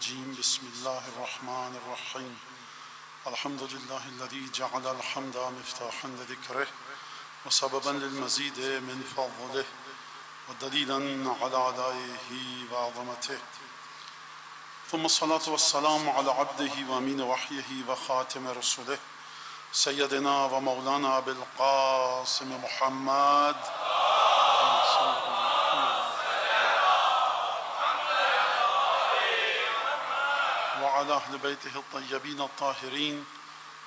الرجيم بسم الله الرحمن الرحيم الحمد لله الذي جعل الحمد مفتاحا لذكره وسببا للمزيد من فضله ودليلا على آلائه وعظمته ثم الصلاة والسلام على عبده وأمين وحيه وخاتم رسله سيدنا ومولانا أبي القاسم محمد وعلى أهل بيته الطيبين الطاهرين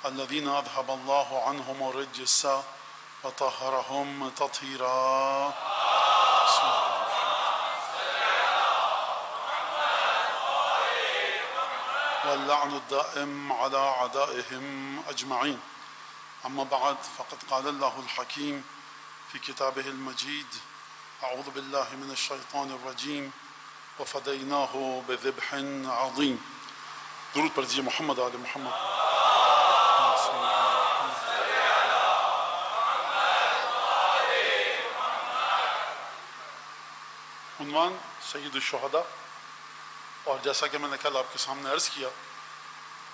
الذين أذهب الله عنهم الرجس وطهرهم تطهيرا. واللعن الدائم على أعدائهم أجمعين. أما بعد فقد قال الله الحكيم في كتابه المجيد أعوذ بالله من الشيطان الرجيم وفديناه بذبح عظيم. درود پر دیجیے محمد آل محمد. عنوان سید الشہداء، اور جیسا کہ میں نے کل آپ کے سامنے عرض کیا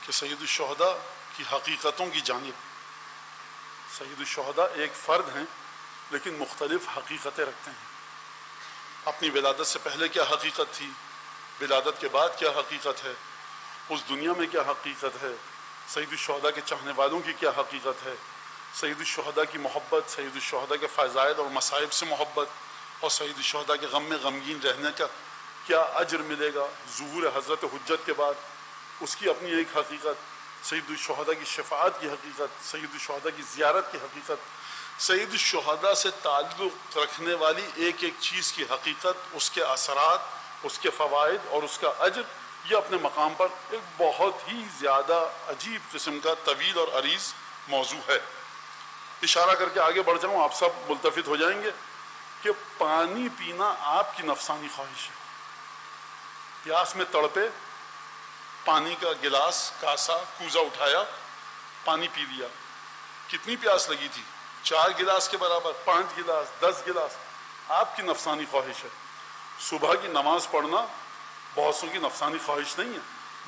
کہ سید الشہداء کی حقیقتوں کی جانب سید الشہداء ایک فرد ہیں لیکن مختلف حقیقتیں رکھتے ہیں. اپنی ولادت سے پہلے کیا حقیقت تھی، ولادت کے بعد کیا حقیقت ہے، اس دنیا میں کیا حقیقت ہے، سید الشہداء کے چاہنے والوں کی کیا حقیقت ہے، سید الشہداء کی محبت، سید الشہداء کے فضائل اور مصائب سے محبت، اور سید الشہداء کے غم میں غمگین رہنے کا کیا اجر ملے گا ظہور حضرت حجت کے بعد، اس کی اپنی ایک حقیقت، سید الشہداء کی شفاعت کی حقیقت، سید الشہداء کی زیارت کی حقیقت، سید الشہداء سے تعلق رکھنے والی ایک ایک چیز کی حقیقت، اس کے اثرات، اس کے فوائد اور اس کا اجر. یہ اپنے مقام پر ایک بہت ہی زیادہ عجیب قسم کا طویل اور عریض موضوع ہے. اشارہ کر کے آگے بڑھ جاؤں، آپ سب ملتفت ہو جائیں گے کہ پانی پینا آپ کی نفسانی خواہش ہے. پیاس میں تڑپے، پانی کا گلاس، کاسا، کوزہ اٹھایا، پانی پی لیا. کتنی پیاس لگی تھی؟ 4 گلاس کے برابر، 5 گلاس، 10 گلاس. آپ کی نفسانی خواہش ہے. صبح کی نماز پڑھنا بہت سو کی نفسانی خواہش نہیں ہے،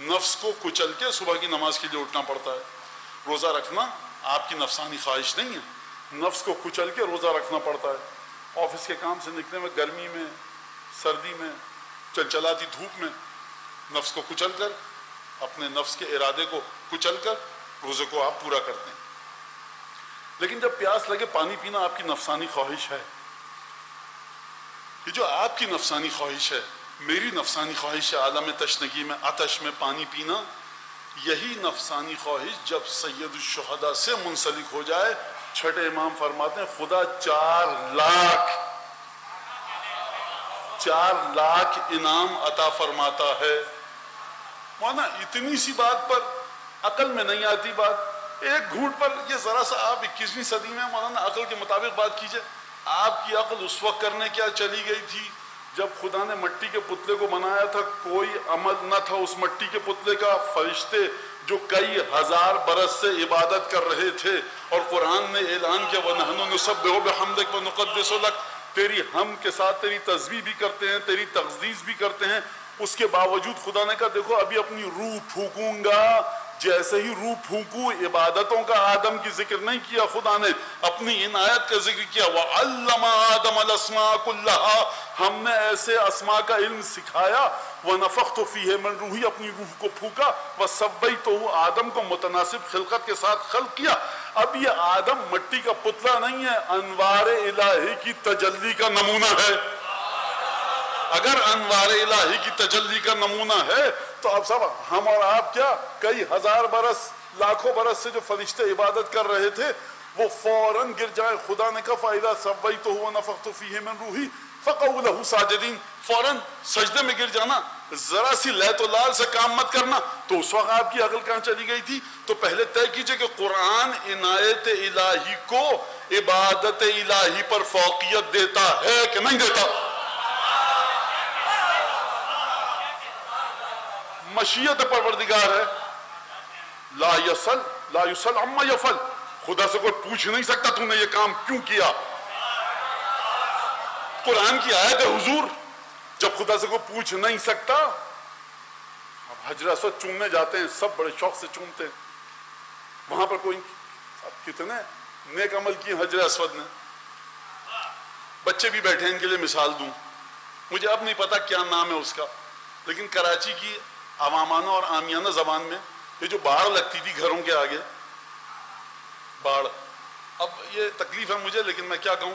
نفس کو کچل کے صبح کی نماز کے لیے اٹھنا پڑتا ہے. روزہ رکھنا آپ کی نفسانی خواہش نہیں ہے، نفس کو کچل کے روزہ رکھنا پڑتا ہے. آفس کے کام سے نکلنے میں گرمی میں، سردی میں، چلچلاتی دھوپ میں نفس کو کچل کر، اپنے نفس کے ارادے کو کچل کر روزے کو آپ پورا کرتے ہیں. لیکن جب پیاس لگے پانی پینا آپ کی نفسانی خواہش ہے. یہ جو آپ کی نفسانی خواہش ہے، میری نفسانی خواہش ہے عالم تشنگی میں آتش میں پانی پینا، یہی نفسانی خواہش جب سید الشہداء سے منسلک ہو جائے، چھٹے امام فرماتے ہیں خدا 4 لاکھ انعام عطا فرماتا ہے. مانا اتنی سی بات پر عقل میں نہیں آتی بات، ایک گھونٹ پر. یہ ذرا سا آپ 21ویں صدی میں مولانا عقل کے مطابق بات کیجئے. آپ کی عقل اس وقت کرنے کیا چلی گئی تھی جب خدا نے مٹی کے پتلے کو بنایا تھا، کوئی عمل نہ تھا اس مٹی کے پتلے کا. فرشتے جو کئی ہزار برس سے عبادت کر رہے تھے، اور قرآن نے اعلان کیا وَنَحْنُ نُسَبِّحُ بِحَمْدِكَ وَنُقَدِّسُ لَكَ، تیری حمد کے ساتھ تیری تسبیح بھی کرتے ہیں، تیری تقدیس بھی کرتے ہیں. اس کے باوجود خدا نے کہا دیکھو ابھی اپنی روح پھونکوں گا. جیسے ہی روح پھونکوں، عبادتوں کا آدم کی ذکر نہیں کیا، خدا نے اپنی عنایت کا ذکر کیا. وَعَلَّمَ آدَمَ الْأَسْمَاءَ كُلَّهَا، ہم نے ایسے اسماء کا علم سکھایا. وَنَفَخْتُ فِيهِ مِنْ رُوحِي، اپنی روح کو پھونکا. وَسَوَّيْتُهُ، آدم کو متناسب خلقت کے ساتھ خلق کیا. اب یہ آدم مٹی کا پتلا نہیں ہے، انوار الہی کی تجلی کا نمونہ ہے. اگر انوار الہی کی تجلی کا نمونہ ہے تو آپ سب، ہم اور آپ کیا، کئی ہزار برس، لاکھوں برس سے جو فرشتے عبادت کر رہے تھے وہ فوراً گر جائے. خدا نے کہا فَإِذَا سَوَّيْتُهُ وَنَفَخْتُ فِيهِ مِنْ رُوحِي فَقَعُوا لَهُ سَاجِدِينَ، فوراً سجدے میں گر جانا، ذرا سی لیت و لال سے کام مت کرنا. تو اس وقت آپ کی عقل کہاں چلی گئی تھی؟ تو پہلے طے کیجئے کہ قرآن عنایت الہی کو عبادت الہی پر فوقیت دیتا ہے کہ نہیں دیتا؟ مشیت پروردگار ہے. لا یسل عما یفعل، خدا سے کوئی پوچھ نہیں سکتا تو نے یہ کام کیوں کیا. قرآن کی آیت ہے حضور، جب خدا سے کوئی پوچھ نہیں سکتا، اب حجر اسود چومنے جاتے ہیں، سب بڑے شوق سے چومتے ہیں. وہاں پر کوئی کتنے نیک عمل کی حجر اسود نے. بچے بھی بیٹھے ہیں، ان کے لیے مثال دوں، مجھے اب نہیں پتا کیا نام ہے اس کا، لیکن کراچی کی عوامانہ اور عامیانہ زبان میں یہ جو باڑ لگتی تھی گھروں کے آگے، باڑ، اب یہ تکلیف ہے مجھے لیکن میں کیا کہوں،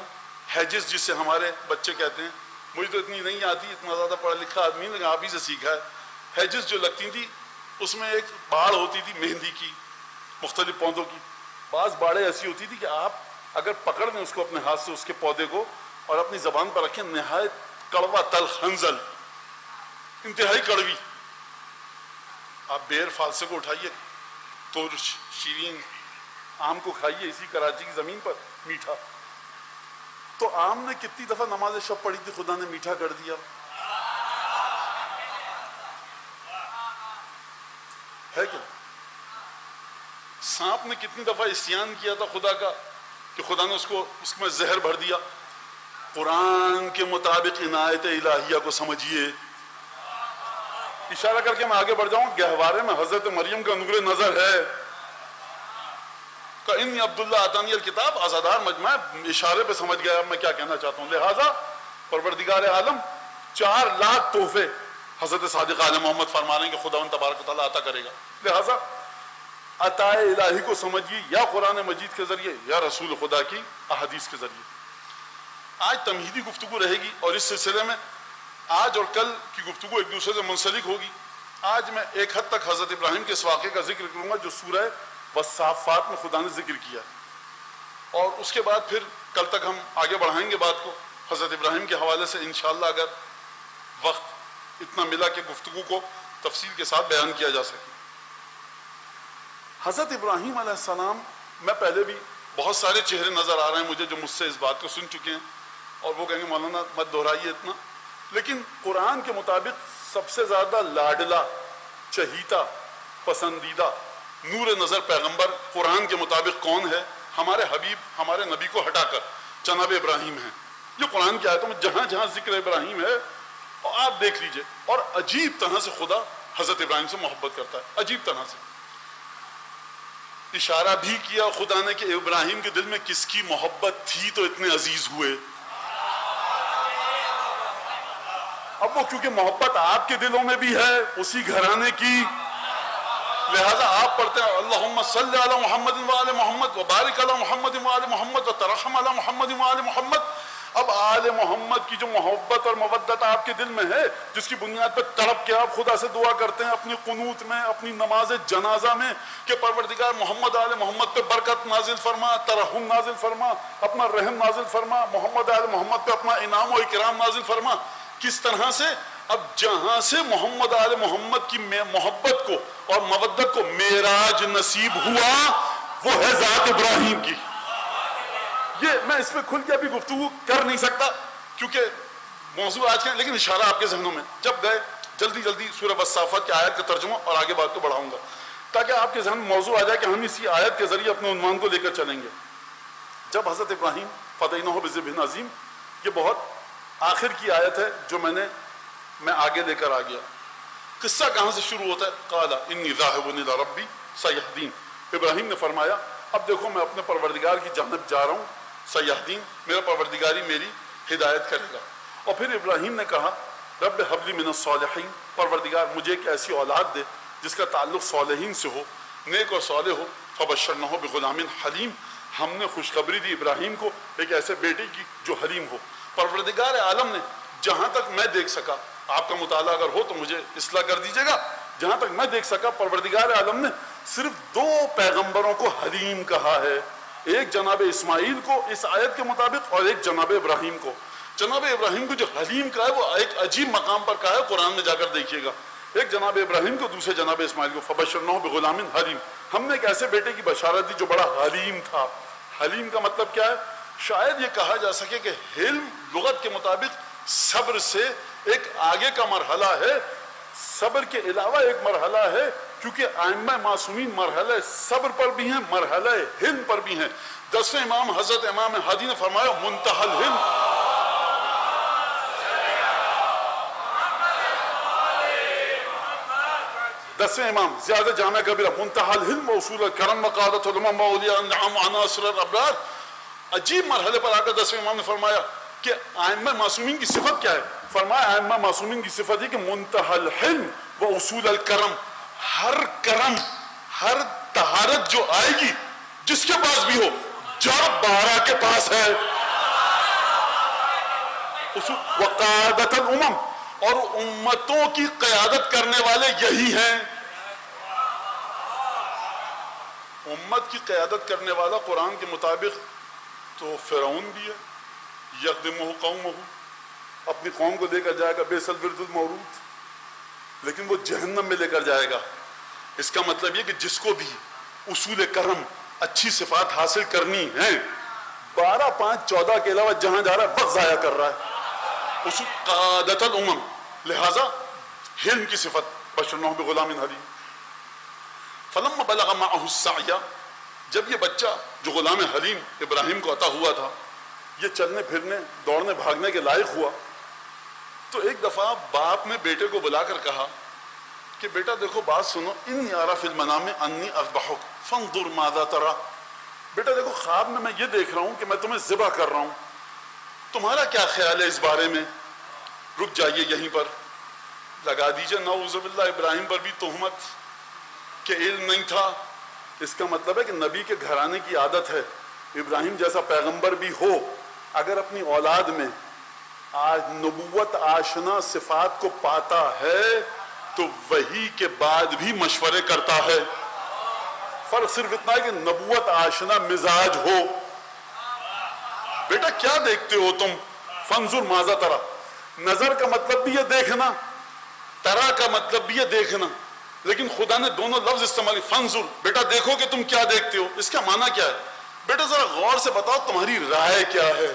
ہیجز جس سے ہمارے بچے کہتے ہیں، مجھے تو اتنی نہیں آتی، اتنا زیادہ پڑھا لکھا آدمی لیکن آپ ہی سے سیکھا ہے. ہیجز جو لگتی تھی اس میں ایک باڑ ہوتی تھی مہندی کی، مختلف پودوں کی. بعض باڑیں ایسی ہوتی تھی کہ آپ اگر پکڑ دیں اس کو اپنے ہاتھ سے، اس کے پودے کو، اور اپنی زبان پر رکھیں، نہایت کڑوا تلخ ہنزل، انتہائی کڑوی. آپ بیر فالسے کو اٹھائیے، تو شیرین آم کو کھائیے اسی کراچی کی زمین پر میٹھا. تو آم نے کتنی دفعہ نماز شب پڑھی تھی، خدا نے میٹھا کر دیا. ہے کیا؟ سانپ نے کتنی دفعہ عصیان کیا تھا خدا کا کہ خدا نے اس میں زہر بھر دیا. قرآن کے مطابق عنایت الہیہ کو سمجھیے. اشارہ کر کے میں آگے بڑھ جاؤں، گہوارے میں حضرت مریم کا نور نظر ہے. انی عبداللہ آتانی الکتاب، آزادار مجمع، اشارے پہ سمجھ گیا اب میں کیا کہنا چاہتا ہوں. لہٰذا پروردگار عالم 4 لاکھ تحفے حضرت صادق عالم محمد فرما رہے ہیں کہ خداوند تبارک و تعالیٰ عطا کرے گا. لہٰذا عطا الہی کو سمجھیے یا قرآن مجید کے ذریعے یا رسول خدا کی احادیث کے ذریعے. آج تمہیدی گفتگو رہے گی اور اس سلسلے میں آج اور کل کی گفتگو ایک دوسرے سے منسلک ہوگی. آج میں ایک حد تک حضرت ابراہیم کے اس واقعے کا ذکر کروں گا جو سورہ والصافات میں خدا نے ذکر کیا، اور اس کے بعد پھر کل تک ہم آگے بڑھائیں گے بات کو حضرت ابراہیم کے حوالے سے انشاءاللہ، اگر وقت اتنا ملا کہ گفتگو کو تفصیل کے ساتھ بیان کیا جا سکے. حضرت ابراہیم علیہ السلام، میں پہلے بھی بہت سارے چہرے نظر آ رہے ہیں مجھے جو مجھ سے اس بات کو سن چکے ہیں اور وہ کہیں گے مولانا مت دہرائیے اتنا، لیکن قرآن کے مطابق سب سے زیادہ لاڈلا، چہیتا، پسندیدہ نور نظر پیغمبر قرآن کے مطابق کون ہے؟ ہمارے حبیب، ہمارے نبی کو ہٹا کر جناب ابراہیم ہیں. یہ قرآن کی آیتوں میں جہاں جہاں ذکر ابراہیم ہے آپ دیکھ لیجئے. اور عجیب طرح سے خدا حضرت ابراہیم سے محبت کرتا ہے، عجیب طرح سے. اشارہ بھی کیا خدا نے کہ ابراہیم کے دل میں کس کی محبت تھی تو اتنے عزیز ہوئے. اب وہ کیونکہ محبت آپ کے دلوں میں بھی ہے اسی گھرانے کی، لہذا آپ پڑھتے ہیں اللہم صلی علی محمد وآل محمد وبارک علی محمد وآل محمد وترحم علی محمد وآل محمد. اب آل محمد کی جو محبت اور مودت آپ کے دل میں ہے، جس کی بنیاد پر تڑپ کے آپ خدا سے دعا کرتے ہیں اپنی قنوت میں، اپنی نماز جنازہ میں کہ پروردگار محمد آل محمد پہ برکت نازل فرما، ترحم نازل فرما، اپنا رحم نازل فرما، محمد آل محمد پہ اپنا انعام و اکرام نازل فرما. کس طرح سے؟ اب جہاں سے محمد آل محمد کی محبت کو اور مودت کو معراج نصیب ہوا وہ ہے ذات ابراہیم کی. یہ میں اس پہ کھل کے ابھی گفتگو کر نہیں سکتا کیونکہ موضوع آج کا، لیکن اشارہ آپ کے ذہنوں میں جب گئے جلدی جلدی سورہ والصافات کی آیت کا ترجمہ اور آگے بات کو بڑھاؤں گا تاکہ آپ کے ذہن میں موضوع آ جائے کہ ہم اسی آیت کے ذریعے اپنے عنوان کو لے کر چلیں گے. جب حضرت ابراہیم فدیناہ بذبح عظیم، یہ بہت آخر کی آیت ہے جو میں آگے لے کر آ گیا. قصہ کہاں سے شروع ہوتا ہے؟ قال انی ذاہب الی ربی سیہدین. ابراہیم نے فرمایا اب دیکھو میں اپنے پروردگار کی جانب جا رہا ہوں، سیہدین، میرا پروردگاری میری ہدایت کرے گا. اور پھر ابراہیم نے کہا رب ہب لی من الصالحین، پروردگار مجھے ایک ایسی اولاد دے جس کا تعلق صالحین سے ہو، نیک اور صالح ہو. فبشرناہ بغلام حلیم، ہم نے خوشخبری دی ابراہیم کو ایک ایسے بیٹے کی جو حلیم ہو. پروردگار عالم نے جہاں تک میں دیکھ سکا، آپ کا مطالعہ اگر ہو تو مجھے اصلاح کر دیجیے گا، جہاں تک میں دیکھ سکا پروردگار عالم نے صرف 2 پیغمبروں کو حلیم کہا ہے، ایک جناب اسماعیل کو اس آیت کے مطابق اور ایک جناب ابراہیم کو. جناب ابراہیم کو جو حلیم کہا ہے وہ ایک عجیب مقام پر کہا ہے، قرآن میں جا کر دیکھیے گا. ایک جناب ابراہیم کو، دوسرے جناب اسماعیل کو. فبشرناہ بغلام حلیم، ہم نے ایک ایسے بیٹے کی بشارت دی جو بڑا حلیم تھا. حلیم کا مطلب کیا ہے؟ شاید یہ کہا جا سکے کہ حلم لغت کے مطابق صبر سے ایک آگے کا مرحلہ ہے، صبر کے علاوہ ایک مرحلہ ہے، کیونکہ ائمہ معصومین مرحلہ صبر پر بھی ہیں، مرحلہ حلم پر بھی ہیں. 10ویں امام حضرت امام ہادی نے فرمایا منتہی الحلم، 10ویں امام زیادہ جامع کبیرہ منتہا الحلم و اصول الکرم وقادۃ الامم واولیاء النعم وعناصر الابرار. عجیب مرحلے پر آ کر 10ویں امام نے فرمایا کہ ائمہ معصومین کی صفت کیا ہے. فرمایا ائمہ معصومین کی صفت ہے کہ منتہا الحلم و اصول الکرم، ہر کرم ہر طہارت جو آئے گی جس کے پاس بھی ہو، جب بارہ کے پاس ہے. وقادۃ الامم، اور امتوں کی قیادت کرنے والے یہی ہیں. امت کی قیادت کرنے والا قرآن کے مطابق تو فرعون بھی ہے. یقدمہ قومہ، اپنی قوم کو لے کر جائے گا بئس الورد المورود، لیکن وہ جہنم میں لے کر جائے گا. اس کا مطلب یہ کہ جس کو بھی اصول کرم اچھی صفات حاصل کرنی ہیں، 12 5 14 کے علاوہ جہاں جا رہا ہے وقت ضائع کر رہا ہے. اصول قادۃ الامم، لہذا حلم کی صفت بشرناہ بغلام حلیم. فلما بلغ معه السعی، جب یہ بچہ جو غلام حلیم ابراہیم کو عطا ہوا تھا یہ چلنے پھرنے دوڑنے بھاگنے کے لائق ہوا، تو ایک دفعہ باپ نے بیٹے کو بلا کر کہا کہ بیٹا دیکھو بات سنو، انی اری فی المنام انی اذبحک فانظر ماذا تری. بیٹا دیکھو خواب میں یہ دیکھ رہا ہوں کہ میں تمہیں ذبح کر رہا ہوں، تمہارا کیا خیال ہے اس بارے میں؟ رک جائیے یہیں پر، لگا دیجئے نعوذ باللہ ابراہیم پر بھی تہمت کہ علم نہیں تھا. اس کا مطلب ہے کہ نبی کے گھرانے کی عادت ہے ابراہیم جیسا پیغمبر بھی ہو اگر اپنی اولاد میں آج نبوت آشنا صفات کو پاتا ہے تو وحی کے بعد بھی مشورے کرتا ہے. فرق صرف اتنا ہے کہ نبوت آشنا مزاج ہو. بیٹا کیا دیکھتے ہو تم؟ فانظر ماذا تری، نظر کا مطلب بھی یہ دیکھنا، ترا کا مطلب بھی یہ دیکھنا، لیکن خدا نے دونوں لفظ استعمال. فانظر، بیٹا دیکھو کہ تم کیا دیکھتے ہو. اس کا معنی کیا ہے؟ بیٹا ذرا غور سے بتاؤ تمہاری رائے کیا ہے.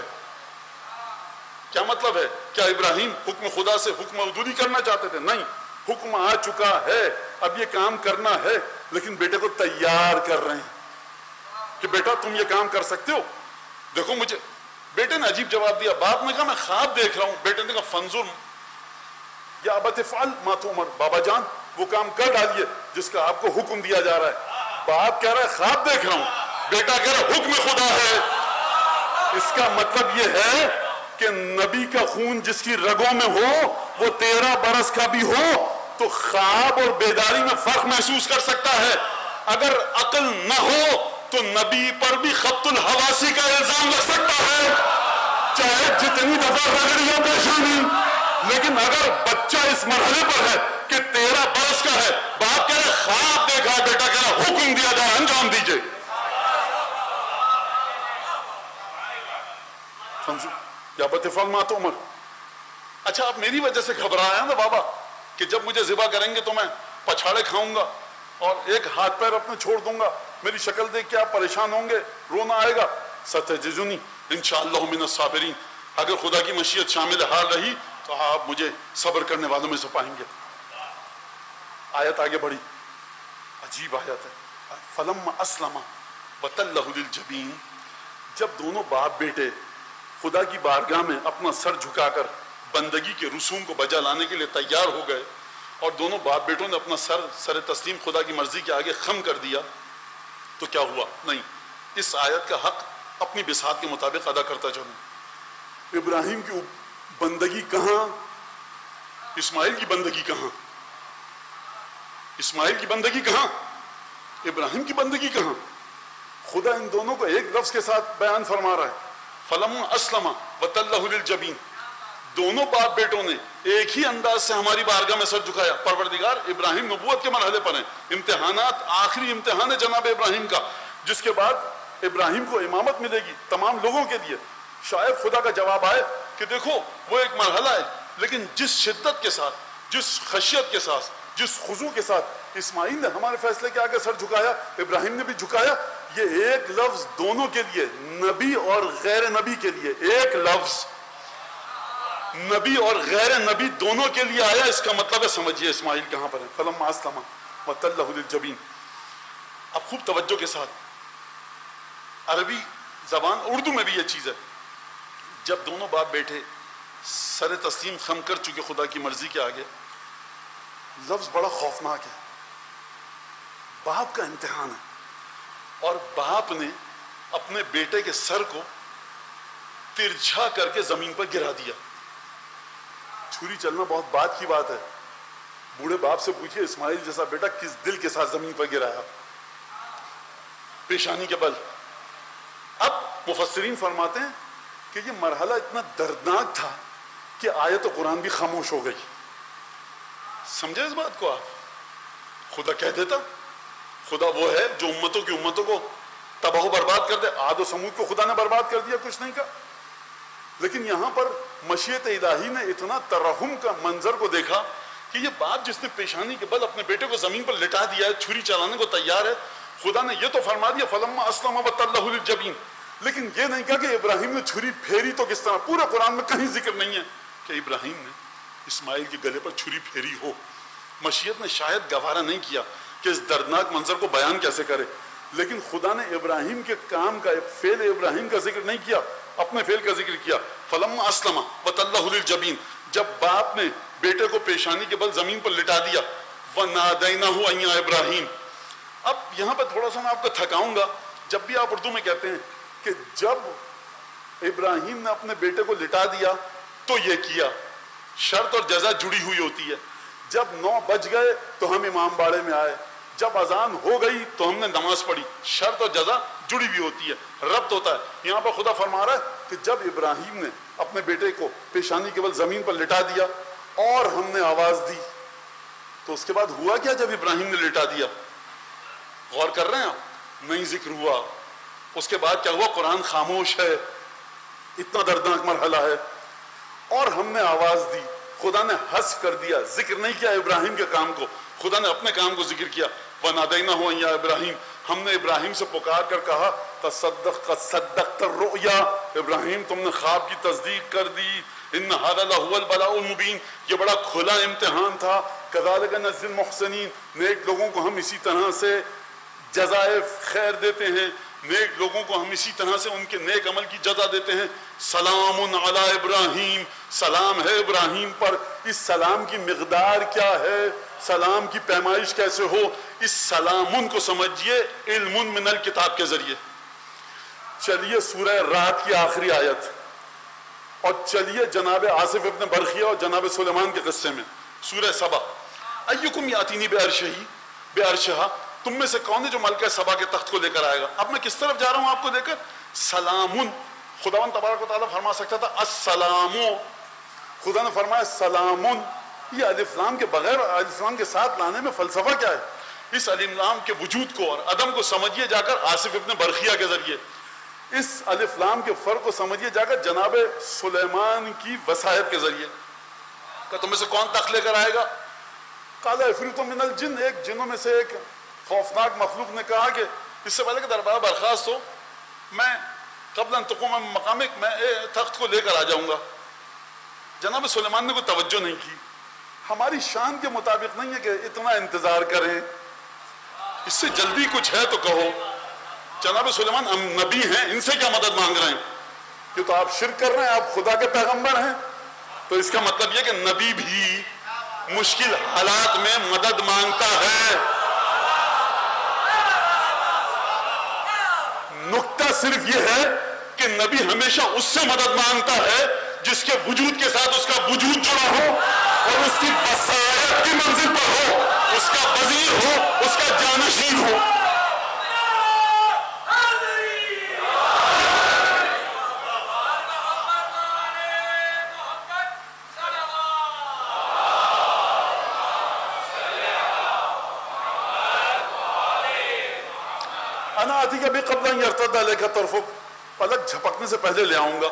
کیا مطلب ہے؟ کیا ابراہیم حکم خدا سے حکم عدولی کرنا چاہتے تھے؟ نہیں، حکم آ چکا ہے، اب یہ کام کرنا ہے، لیکن بیٹے کو تیار کر رہے ہیں کہ بیٹا تم یہ کام کر سکتے ہو، دیکھو مجھے. بیٹے نے عجیب جواب دیا. باپ نے کہا میں خواب دیکھ رہا ہوں. بیٹے نے کہا فانظر یا ابت افعل ما تؤمر، بابا جان وہ کام کر ڈالیے جس کا آپ کو حکم دیا جا رہا ہے. باپ کہہ رہا ہے خواب دیکھ رہا ہوں، بیٹا کہہ رہا ہے حکم خدا ہے. اس کا مطلب یہ ہے کہ نبی کا خون جس کی رگوں میں ہو وہ 13 برس کا بھی ہو تو خواب اور بیداری میں فرق محسوس کر سکتا ہے. اگر عقل نہ ہو تو نبی پر بھی خبط الحواسی کا الزام لگ سکتا ہے، چاہے جتنی دفعہ رگڑی ہو پیشانی. لیکن اگر بچہ اس مرحلے پر ہے کہ 13 برس کا ہے، باپ کہہ رہے خواب دیکھا، بیٹا کہہ رہا حکم دیا جا رہا انجام دیجئے. یا بتفعل ما تؤمر. اچھا آپ میری وجہ سے گھبرایا ہیں نا بابا کہ جب مجھے ذبح کریں گے تو میں پچھاڑے کھاؤں گا اور ایک ہاتھ پیر اپنے چھوڑ دوں گا، میری شکل دیکھ کے آپ پریشان ہوں گے، رونا آئے گا. ستجدنی انشاءاللہ من الصابرین، اگر خدا کی مشیت شامل حال رہی تو آپ مجھے صبر کرنے والوں میں سے پائیں گے. آیت آگے بڑھی، عجیب آیت ہے. فلما اسلم وتلہ للجبین، جب دونوں باپ بیٹے خدا کی بارگاہ میں اپنا سر جھکا کر بندگی کے رسوم کو بجا لانے کے لیے تیار ہو گئے اور دونوں باپ بیٹوں نے اپنا سر تسلیم خدا کی مرضی کے آگے خم کر دیا، تو کیا ہوا؟ نہیں، اس آیت کا حق اپنی بساط کے مطابق ادا کرتا چلوں. ابراہیم کی بندگی کہاں، اسماعیل کی بندگی کہاں؟ اسماعیل کی بندگی کہاں، ابراہیم کی بندگی کہاں؟ خدا ان دونوں کو ایک لفظ کے ساتھ بیان فرما رہا ہے. فلما اسلم وتلہ للجبین، دونوں باپ بیٹوں نے ایک ہی انداز سے ہماری بارگاہ میں سر جھکایا. پروردگار ابراہیم نبوت کے مرحلے پر ہیں، امتحانات، آخری امتحان ہے جناب ابراہیم کا، جس کے بعد ابراہیم کو امامت ملے گی تمام لوگوں کے لیے. شاید خدا کا جواب آئے کہ دیکھو وہ ایک مرحلہ ہے، لیکن جس شدت کے ساتھ، جس خشیت کے ساتھ، جس خضوع کے ساتھ اسماعیل نے ہمارے فیصلے کے آگے سر جھکایا، ابراہیم نے بھی جھکایا. یہ ایک لفظ دونوں کے لیے، نبی اور غیر نبی کے لیے، ایک لفظ نبی اور غیر نبی دونوں کے لیے آیا. اس کا مطلب ہے سمجھیے اسماعیل کہاں پر ہے. فلما اسلم وتلہ للجبین. اب خوب توجہ کے ساتھ، عربی زبان، اردو میں بھی یہ چیز ہے، جب دونوں باپ بیٹے سر تسلیم خم کر چکے خدا کی مرضی کے آگے، لفظ بڑا خوفناک ہے. باپ کا امتحان ہے، اور باپ نے اپنے بیٹے کے سر کو ترچھا کر کے زمین پر گرا دیا۔ چھری چلنا بہت بات کی بات ہے، بوڑھے باپ سے پوچھئے اسماعیل جیسا بیٹا کس دل کے ساتھ زمین پر گرایا؟ پیشانی کے بل۔ اب مفسرین فرماتے ہیں کہ یہ مرحلہ اتنا دردناک تھا کہ آیت قرآن بھی خاموش ہو گئی۔ سمجھے اس بات کو آپ؟ خدا کہہ دیتا، خدا وہ ہے جو امتوں کو تباہ و برباد کر دے۔ عاد و سمود کو خدا نے برباد کر دیا، کچھ نہیں کہا، لیکن یہاں پر مشیت الہی نے اتنا ترحم کا منظر کو دیکھا کہ یہ باپ جس نے پیشانی کے بل اپنے بیٹے کو زمین پر لٹا دیا ہے، چھری چلانے کو تیار ہے، خدا نے یہ تو فرما دیا فلما اسلم وتلہ للجبین، لیکن یہ نہیں کہا کہ ابراہیم نے چھری پھیری تو کس طرح۔ پورے قرآن میں کہیں ذکر نہیں ہے کہ ابراہیم نے اسماعیل کے گلے پر چھری پھیری ہو۔ مشیت نے شاید گوارا نہیں کیا کہ اس دردناک منظر کو بیان کیسے کرے، لیکن خدا نے ابراہیم کے کام کا، فعل ابراہیم کا ذکر نہیں کیا، اپنے فعل کا ذکر کیا۔ فلما اسلم وتلہ للجبین، جب باپ نے بیٹے کو پیشانی کے بل زمین پر لٹا دیا، وَنَادَيْنَهُ أَن يَا إِبْرَاهِيمُ۔ اب یہاں پہ تھوڑا سا میں آپ کو تھکاؤں گا، جب بھی آپ اردو میں کہتے ہیں کہ جب ابراہیم نے اپنے بیٹے کو لٹا دیا تو یہ کیا، شرط اور جزا جڑی ہوئی ہوتی ہے۔ جب 9 بج گئے تو ہم امام باڑے میں آئے، جب اذان ہو گئی تو ہم نے نماز پڑھی، شرط اور جزا جڑی ہوئی ہوتی ہے، ربط ہوتا ہے۔ یہاں پر خدا فرما رہا ہے کہ جب ابراہیم نے اپنے بیٹے کو پیشانی کے بل زمین پر لٹا دیا اور ہم نے آواز دی، تو اس کے بعد ہوا کیا؟ جب ابراہیم نے لٹا دیا، غور کر رہے ہیں آپ؟ نہیں ذکر ہوا۔ اس کے بعد کیا ہوا؟ قرآن خاموش ہے، اتنا دردناک مرحلہ ہے، اور ہم نے آواز دی، خدا نے حذف کر دیا، ذکر نہیں کیا ابراہیم کے کام کو، خدا نے اپنے کام کو ذکر کیا۔ وَنَادَيْنَهُ أَن يَا إِبْرَاهِيمُ، ہم نے ابراہیم سے پکار کر کہا تصدق قد صدقت الرؤیا، ابراہیم تم نے خواب کی تصدیق کر دی، ان هذا لهو البلاء المبین، یہ بڑا کھلا امتحان تھا۔ كذلك نجزي المحسنین، نیک لوگوں کو ہم اسی طرح سے جزائے خیر دیتے ہیں، نیک لوگوں کو ہم اسی طرح سے ان کے نیک عمل کی جزا دیتے ہیں۔ سلام علی ابراہیم، سلام ہے ابراہیم پر۔ اس سلام کی مقدار کیا ہے، سلام کی پیمائش کیسے ہو، اس سلامن کو سمجھیے علم من الکتاب کے ذریعے۔ چلیے سورہ رات کی آخری آیت، اور چلیے جناب آصف ابن برخیہ اور جناب سلیمان کے قصے میں، سورہ سبا۔ ایکم یاتینی بعرشہا، تم میں سے کون ہے جو ملکہ سبا کے تخت کو لے کر آئے گا؟ اب میں کس طرف جا رہا ہوں آپ کو لے کر؟ سلامن، خداوند تبارک و تعالیٰ فرما سکتا تھا السلام، خدا نے فرمایا سلامن۔ یہ الف لام کے بغیر الف لام کے ساتھ لانے میں فلسفہ کیا ہے؟ اس الف لام کے وجود کو اور عدم کو سمجھیے جا کر آصف ابن برخیہ کے ذریعے، اس الف لام کے فرق کو سمجھیے جا کر جناب سلیمان کی وصایت کے ذریعے۔ کہ تم میں سے کون تخت لے کر آئے گا؟ قال عفریت من الجن، ایک جنوں میں سے ایک خوفناک مخلوق نے کہا کہ اس سے پہلے کہ دربار برخاست ہو، میں قبل ان تقوم من مقامک، میں تخت کو لے کر آ جاؤں گا۔ جناب سلیمان نے کوئی توجہ نہیں کی، ہماری شان کے مطابق نہیں ہے کہ اتنا انتظار کریں، اس سے جلدی کچھ ہے تو کہو۔ جناب سلیمان ہم نبی ہیں، ان سے کیا مدد مانگ رہے ہیں؟ یہ تو آپ شرک کر رہے ہیں، آپ خدا کے پیغمبر ہیں، تو اس کا مطلب یہ کہ نبی بھی مشکل حالات میں مدد مانگتا ہے۔ نکتہ صرف یہ ہے کہ نبی ہمیشہ اس سے مدد مانگتا ہے جس کے وجود کے ساتھ اس کا وجود جڑا ہو اور اس کی وصایت کی منزل پر ہو، اس کا وزیر ہو، اس کا جانشین ہو۔ انا آتیک بقبل ان یرتد الیک طرفک، پلک جھپکنے سے پہلے لے آؤں گا۔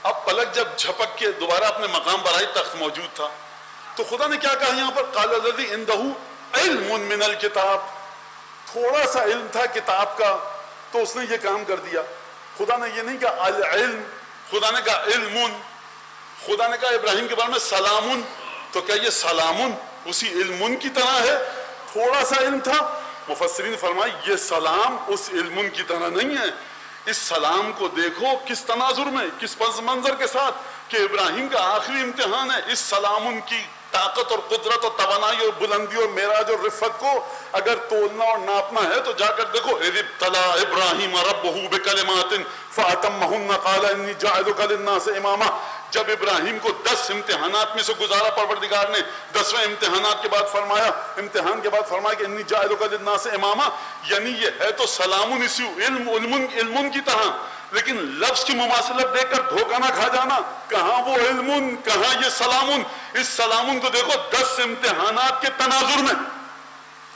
اب پلک جب جھپک کے دوبارہ اپنے مقام پر آئی، تخت موجود تھا، تو خدا نے کیا کہا یہاں پر؟ قال الذی عندہ علم من الکتاب، تھوڑا سا علم تھا کتاب کا تو اس نے یہ کام کر دیا۔ خدا نے یہ نہیں کہا العلم، خدا نے کہا علم۔ خدا نے کہا ابراہیم کے بارے میں سلامن، تو کیا یہ سلامن اسی علم کی طرح ہے؟ تھوڑا سا علم تھا۔ مفسرین فرمائے یہ سلام اس علم کی طرح نہیں ہے۔ اس سلام کو دیکھو کس تناظر میں، کس پس منظر کے ساتھ، کہ ابراہیم کا آخری امتحان ہے، اس سلام کی طاقت اور قدرت اور توانائی اور بلندی اور معراج اور رفعت کو اگر تولنا اور ناپنا ہے تو جا کر دیکھو، اذ ابتلی ابراہیم ربہ بکلمات فاتمہن قال انی جاعلک للناس اماما، جب ابراہیم کو 10 امتحانات میں سے گزارا پروردگار نے، 10ویں امتحانات کے بعد فرمایا کہ انی جاعلک للناس اماما، یعنی یہ ہے تو سلام اسی علم کی طرح، لیکن لفظ کی مماثلت دیکھ کر دھوکہ نہ کھا جانا، کہاں وہ علم، کہاں یہ سلام، اس سلام کو دیکھو 10 امتحانات کے تناظر میں،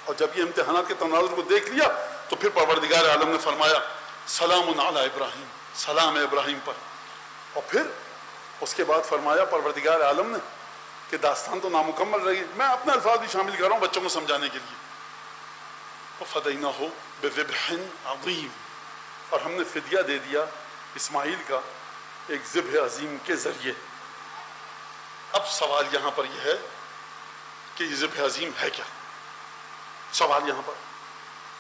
اور جب یہ امتحانات کے تناظر کو دیکھ لیا تو پھر پروردگار عالم نے فرمایا سلام علی ابراہیم، سلام ہے ابراہیم پر، اور پھر اس کے بعد فرمایا پروردگار عالم نے کہ داستان تو نامکمل رہی، میں اپنے الفاظ بھی شامل کر رہا ہوں بچوں کو سمجھانے کے لیے، وَفَدَيْنَاهُ بِذِبْحٍ عَظِيمٍ، اور ہم نے فدیہ دے دیا اسماعیل کا ایک ذبح عظیم کے ذریعے۔ اب سوال یہاں پر یہ ہے کہ یہ ذبح عظیم ہے کیا؟ سوال یہاں پر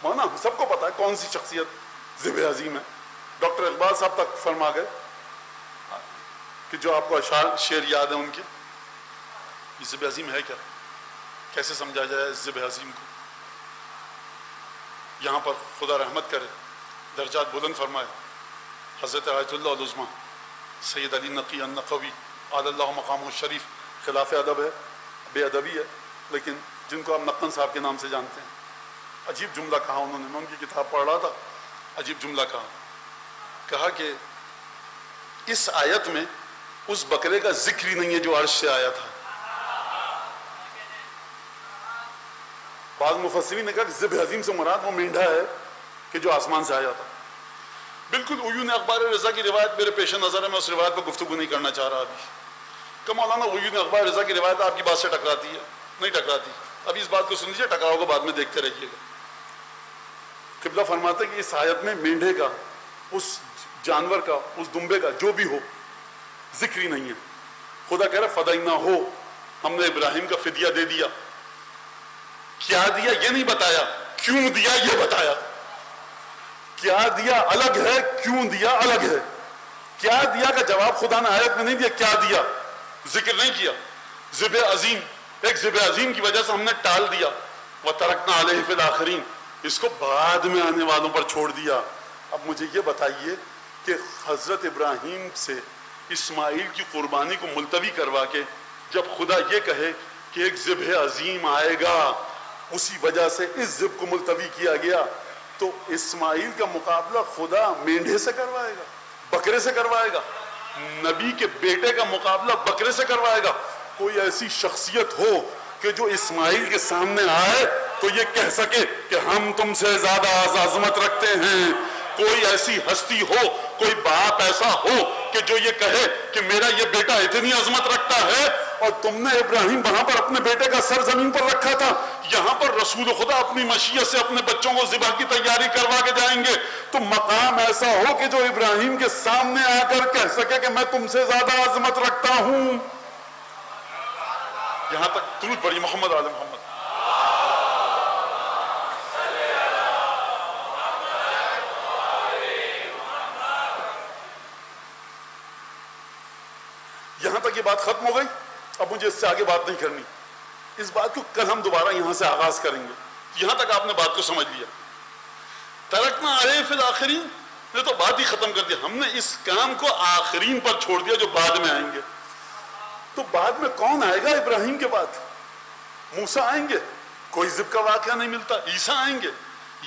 مانا سب کو پتا ہے کون سی شخصیت ذبح عظیم ہے، ڈاکٹر اقبال صاحب تک فرما گئے کہ جو آپ کو اشعار شعر یاد ہیں ان کے، یہ ذبح عظیم ہے کیا، کیسے سمجھا جائے اس ذبح عظیم کو؟ یہاں پر خدا رحمت کرے، درجات بلند فرمائے، حضرت آیت اللہ العظمیٰ سید علی نقی النقوی علی اللہ مقامہ الشریف، خلاف ادب ہے، بے ادبی ہے، لیکن جن کو آپ نقن صاحب کے نام سے جانتے ہیں، عجیب جملہ کہا انہوں نے، میں ان کی کتاب پڑھ رہا تھا، عجیب جملہ کہا کہ اس آیت میں اس بکرے کا ذکر ہی نہیں ہے جو عرش سے آیا تھا۔ بعض مفسرین نے کہا کہ ذبح عظیم سے مراد وہ مینڈھا ہے کہ جو آسمان سے آیا تھا۔ بالکل عیون اخبار رضا کی روایت میرے پیش نظر ہے، میں اس روایت پر گفتگو نہیں کرنا چاہ رہا ابھی کہ مولانا عیون اخبار رضا کی روایت آپ کی بات سے ٹکراتی ہے، نہیں ٹکراتی، ابھی اس بات کو سن لیجیے، ٹکراؤ کو بعد میں دیکھتے رہیے گا۔ قبلہ فرماتے کہ اس آیت میں مینڈھے کا، اس جانور کا، اس دمبے کا جو بھی ہو ذکر ہی نہیں ہے۔ خدا کہہ رہا فدیناہو، ہم نے ابراہیم کا فدیہ دے دیا، کیا دیا یہ نہیں بتایا، کیوں دیا یہ بتایا، کیا دیا الگ ہے، کیوں دیا الگ ہے، کیا دیا کا جواب خدا نے آیت میں نہیں دیا، کیا دیا ذکر نہیں کیا۔ ذبح عظیم، ایک ذبح عظیم کی وجہ سے ہم نے ٹال دیا، وَتَرَكْنَا عَلَيْهِ فِي الْآخِرِينَ، اس کو بعد میں آنے والوں پر چھوڑ دیا۔ اب مجھے یہ بتائیے کہ حضرت ابراہیم سے اسماعیل کی قربانی کو ملتوی کروا کے جب خدا یہ کہے کہ ایک ذبح عظیم آئے گا، اسی وجہ سے اس ذبح کو ملتوی کیا گیا، تو اسماعیل کا مقابلہ خدا مینڈھے سے کروائے گا، بکرے سے کروائے گا، نبی کے بیٹے کا مقابلہ بکرے سے کروائے گا۔ کوئی ایسی شخصیت ہو کہ جو اسماعیل کے سامنے آئے تو یہ کہہ سکے کہ ہم تم سے زیادہ عظمت رکھتے ہیں؟ کوئی ایسی ہستی ہو، کوئی باپ ایسا ہو کہ جو یہ کہے کہ میرا یہ بیٹا اتنی عظمت رکھتا ہے؟ اور تم نے ابراہیم وہاں پر اپنے بیٹے کا سر زمین پر رکھا تھا، یہاں پر رسول خدا اپنی مشیت سے اپنے بچوں کو ذبح کی تیاری کروا کے جائیں گے، تو مقام ایسا ہو کہ جو ابراہیم کے سامنے آ کر کہہ سکے کہ میں تم سے زیادہ عظمت رکھتا ہوں۔ یہاں تک درود پڑھیے محمد آل محمد۔ یہاں تک یہ بات ختم ہو گئی، اب مجھے اس سے آگے بات نہیں کرنی، اس بات کو کل ہم دوبارہ یہاں سے آغاز کریں گے۔ یہاں تک آپ نے بات کو سمجھ لیا، ترکنا علیہ فی الآخرین، یہ تو بات ہی ختم کر دی، ہم نے اس کام کو آخرین پر چھوڑ دیا جو بعد میں آئیں گے۔ تو بعد میں کون آئے گا ابراہیم کے بعد؟ موسیٰ آئیں گے، کوئی ذبح کا واقعہ نہیں ملتا، عیسیٰ آئیں گے،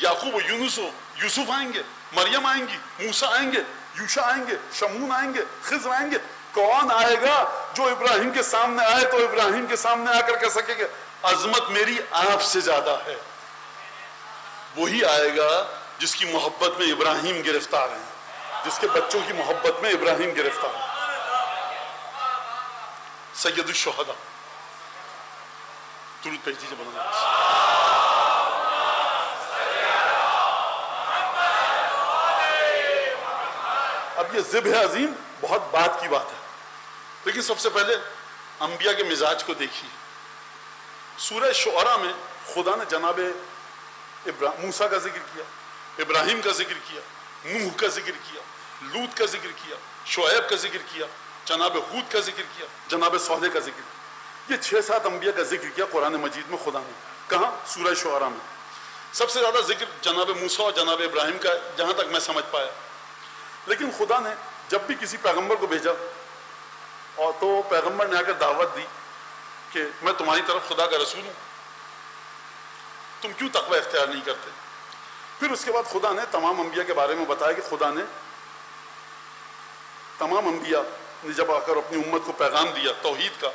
یعقوب و یوسف آئیں گے، مریم آئیں گی، موسیٰ آئیں گے، یوشع آئیں گے، شمون آئیں گے، خضر آئیں گے۔ کون آئے گا جو ابراہیم کے سامنے آئے تو ابراہیم کے سامنے آ کر کہہ سکے کہ عظمت میری آپ سے زیادہ ہے؟ وہی آئے گا جس کی محبت میں ابراہیم گرفتار ہیں، جس کے بچوں کی محبت میں ابراہیم گرفتار ہیں۔ سید الشہداء، درود بھیج دیجیے بلند۔ اب یہ ذبح عظیم بہت بات کی بات ہے، لیکن سب سے پہلے انبیاء کے مزاج کو دیکھیے۔ سورہ شعراء میں خدا نے جناب موسیٰ کا ذکر کیا، ابراہیم کا ذکر کیا، نوح کا ذکر کیا، لوط کا ذکر کیا، شعیب کا ذکر کیا، جناب ہود کا ذکر کیا، جناب صالح کا ذکر کیا۔ یہ 6-7 انبیاء کا ذکر کیا قرآن مجید میں خدا نے. کہاں؟ سورہ شعراء میں. سب سے زیادہ ذکر جناب موسیٰ اور جناب ابراہیم کا جہاں تک میں سمجھ پایا. لیکن خدا نے جب بھی کسی پیغمبر کو بھیجا اور تو پیغمبر نے آ کر دعوت دی کہ میں تمہاری طرف خدا کا رسول ہوں, تم کیوں تقوی اختیار نہیں کرتے؟ پھر اس کے بعد خدا نے تمام انبیاء کے بارے میں بتایا کہ خدا نے تمام انبیاء نے جب آ کر اپنی امت کو پیغام دیا توحید کا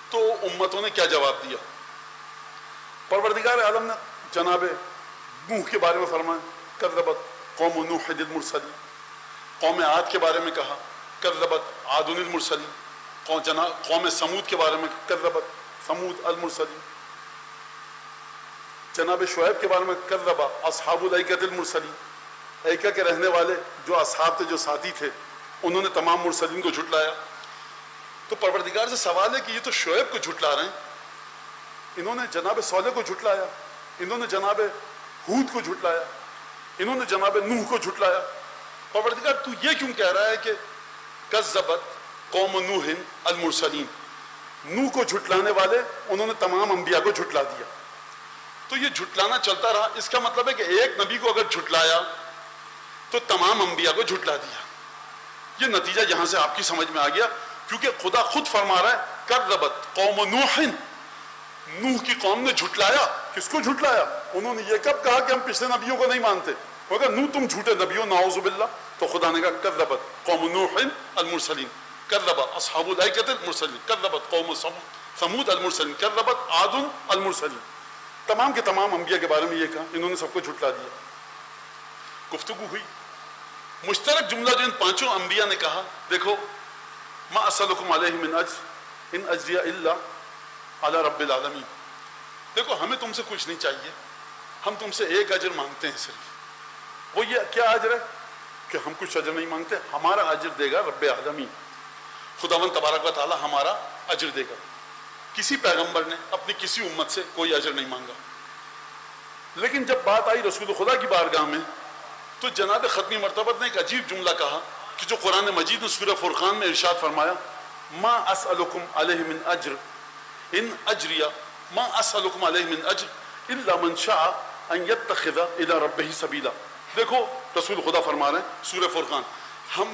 تو امتوں نے کیا جواب دیا. پروردگار عالم نے جناب نوح کے بارے میں فرمایا کذبت قوم نوح المرسلین. قوم عاد کے بارے میں کہا کذبت عاد المرسلین. قوم سمود کے بارے میں کذبت سمود المرسلین. جناب شعیب کے بارے میں کذب اصحاب الایکۃ المرسلین. ایکا کے رہنے والے جو اصحاب تھے, جو ساتھی تھے, انہوں نے تمام مرسلین کو جھٹلایا. تو پروردگار سے سوال ہے کہ یہ تو شعیب کو جھٹلا رہے ہیں, انہوں نے جناب صالح کو جھٹلایا, انہوں نے جناب ہود کو جھٹلایا, انہوں نے جناب نوح کو جھٹلایا. پروردگار تو یہ کیوں کہہ رہا ہے کہ کذبت قوم نوح المرسلین؟ نوح کو جھٹلانے والے انہوں نے تمام انبیاء کو جھٹلا دیا. تو یہ جھٹلانا چلتا رہا. اس کا مطلب ہے کہ ایک نبی کو اگر جھٹلایا تو تمام انبیاء کو جھٹلا دیا. یہ نتیجہ یہاں سے آپ کی سمجھ میں آ گیا, کیونکہ خدا خود فرما رہا ہے کذبت قوم نوح. نوح کی قوم نے جھٹلایا. کس کو جھٹلایا؟ انہوں نے یہ کب کہا کہ ہم پچھلے نبیوں کو نہیں مانتے؟ وہ کہا نوح تم جھوٹے نبیوں نعوذ باللہ. تو خدا نے کہا کذبت قوم نوح المرسلین, کذب اصحاب الایکۃ المرسلین, کذبت قوم ثمود المرسلین, کذبت عاد المرسلین. تمام کے تمام انبیاء کے بارے میں یہ کہا, انہوں نے سب کو جھٹلا دیا. گفتگو ہوئی. مشترک جملہ جو ان پانچوں انبیاء نے کہا, دیکھو ما اسألکم علیہ من اجر ان اجریہ الا علی رب العالمین. دیکھو ہمیں تم سے کچھ نہیں چاہیے, ہم تم سے ایک اجر مانگتے ہیں صرف. وہ یہ کیا اجر ہے کہ ہم کچھ اجر نہیں مانگتے, ہمارا اجر دے گا رب العالمین. خداوند تبارک و تعالی ہمارا اجر دے گا. کسی پیغمبر نے اپنی کسی امت سے کوئی اجر نہیں مانگا. لیکن جب بات آئی رسول خدا کی بارگاہ میں تو جناب ختمی مرتبت نے ایک عجیب جملہ کہا کہ جو قرآن مجید نے سورہ فرقان میں ارشاد فرمایا ما اسألکم علیہ من اجر ان اجریہ ما اسألکم علیہ من اجر الا من شاء ان یتخذ الی ربہ سبیلا. دیکھو رسول خدا فرما رہے ہیں سورہ فرقان,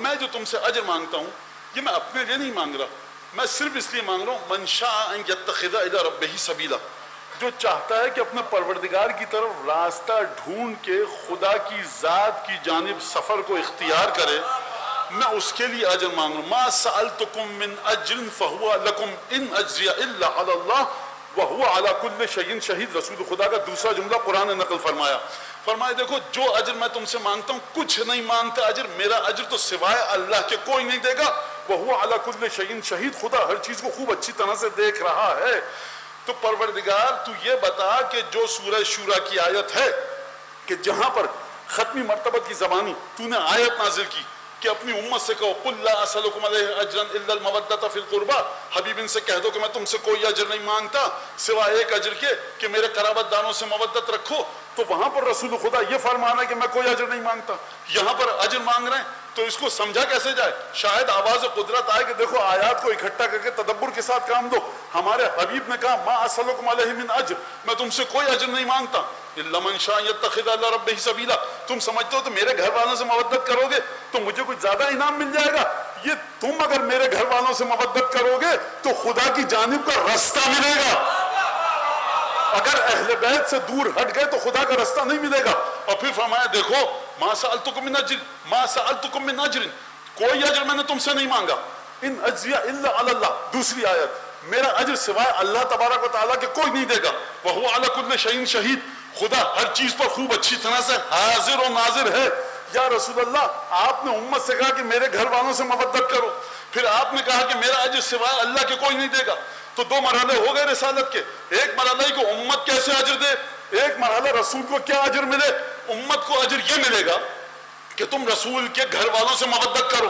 میں جو تم سے اجر مانگتا ہوں یہ میں اپنے لیے نہیں مانگ رہا, میں صرف اس لیے مانگ رہا ہوں من شاء ان یتخذ الی ربہ سبیلا, جو چاہتا ہے کہ اپنے پروردگار کی طرف راستہ ڈھونڈ کے خدا کی ذات کی جانب سفر کو اختیار کرے, میں اس کے لیے اجر مانگ رہا ہوں. ما سألتکم من اجر فہو لکم ان اجریہ الا علی اللہ وہو علی کل شیء شہید. رسول خدا کا دوسرا جملہ قرآن نے نقل فرمایا دیکھو جو اجر میں تم سے مانگتا ہوں کچھ نہیں مانگتا اجر, میرا اجر تو سوائے اللہ کے کوئی نہیں دے گا. وہو علی کل شیء شہید, خدا ہر چیز کو خوب اچھی طرح سے دیکھ رہا ہے. تو پروردگار تو یہ بتا کہ جو سورہ شورى کی آیت ہے کہ جہاں پر ختمی مرتبت کی زبانی تو نے آیت نازل کی کہ اپنی امت سے کہو قل لا اسألکم علیہ اجرا الا المودۃ فی القربى, حبیب ان سے کہہ دو کہ میں تم سے کوئی اجر نہیں مانگتا سوائے ایک اجر کے کہ میرے قرابت داروں سے مودت رکھو. تو وہاں پر رسول خدا یہ فرمانا ہے کہ میں کوئی اجر نہیں مانگتا, یہاں پر اجر مانگ رہے ہیں. تو اس کو سمجھا کیسے جائے؟ شاید آواز قدرت آئے کہ دیکھو آیات کو اکٹھا کر کے تدبر کے ساتھ کام دو. ہمارے حبیب نے کہا ما اسألکم علیہ من اجر, میں تم سے کوئی اجر نہیں مانگتا الا من شاء یتخذ الی ربہ سبیلا. تم سمجھتے ہو تو میرے گھر والوں سے مودت کرو گے تو مجھے کچھ زیادہ انعام مل جائے گا؟ یہ تم اگر میرے گھر والوں سے مودت کرو گے تو خدا کی جانب کا رستہ ملے گا. اگر اہل بیت سے دور ہٹ گئے تو خدا کا رستہ نہیں ملے گا. اور پھر فرمایا دیکھو ما سألتکم من اجر ما سألتکم من اجر, کوئی اجر میں نے تم سے نہیں مانگا. ان اجریہ الا علی اللہ, دوسری آیت, میرا اجر سوائے اللہ تبارک و تعالیٰ کے کوئی نہیں دے گا. وہو علی کل شیء شہید, خدا ہر چیز پر خوب اچھی طرح سے حاضر و ناظر ہے. یا رسول اللہ آپ نے امت سے کہا کہ میرے گھر والوں سے مودت کرو, پھر آپ نے کہا کہ میرا اجر سوائے اللہ کے کوئی نہیں دے گا. تو دو مرحلے ہو گئے رسالت کے. ایک مرحلہ ہی کو امت کیسے اجر دے, ایک مرحلہ رسول کو کیا اجر ملے. امت کو اجر یہ ملے گا کہ تم رسول کے گھر والوں سے مودت کرو.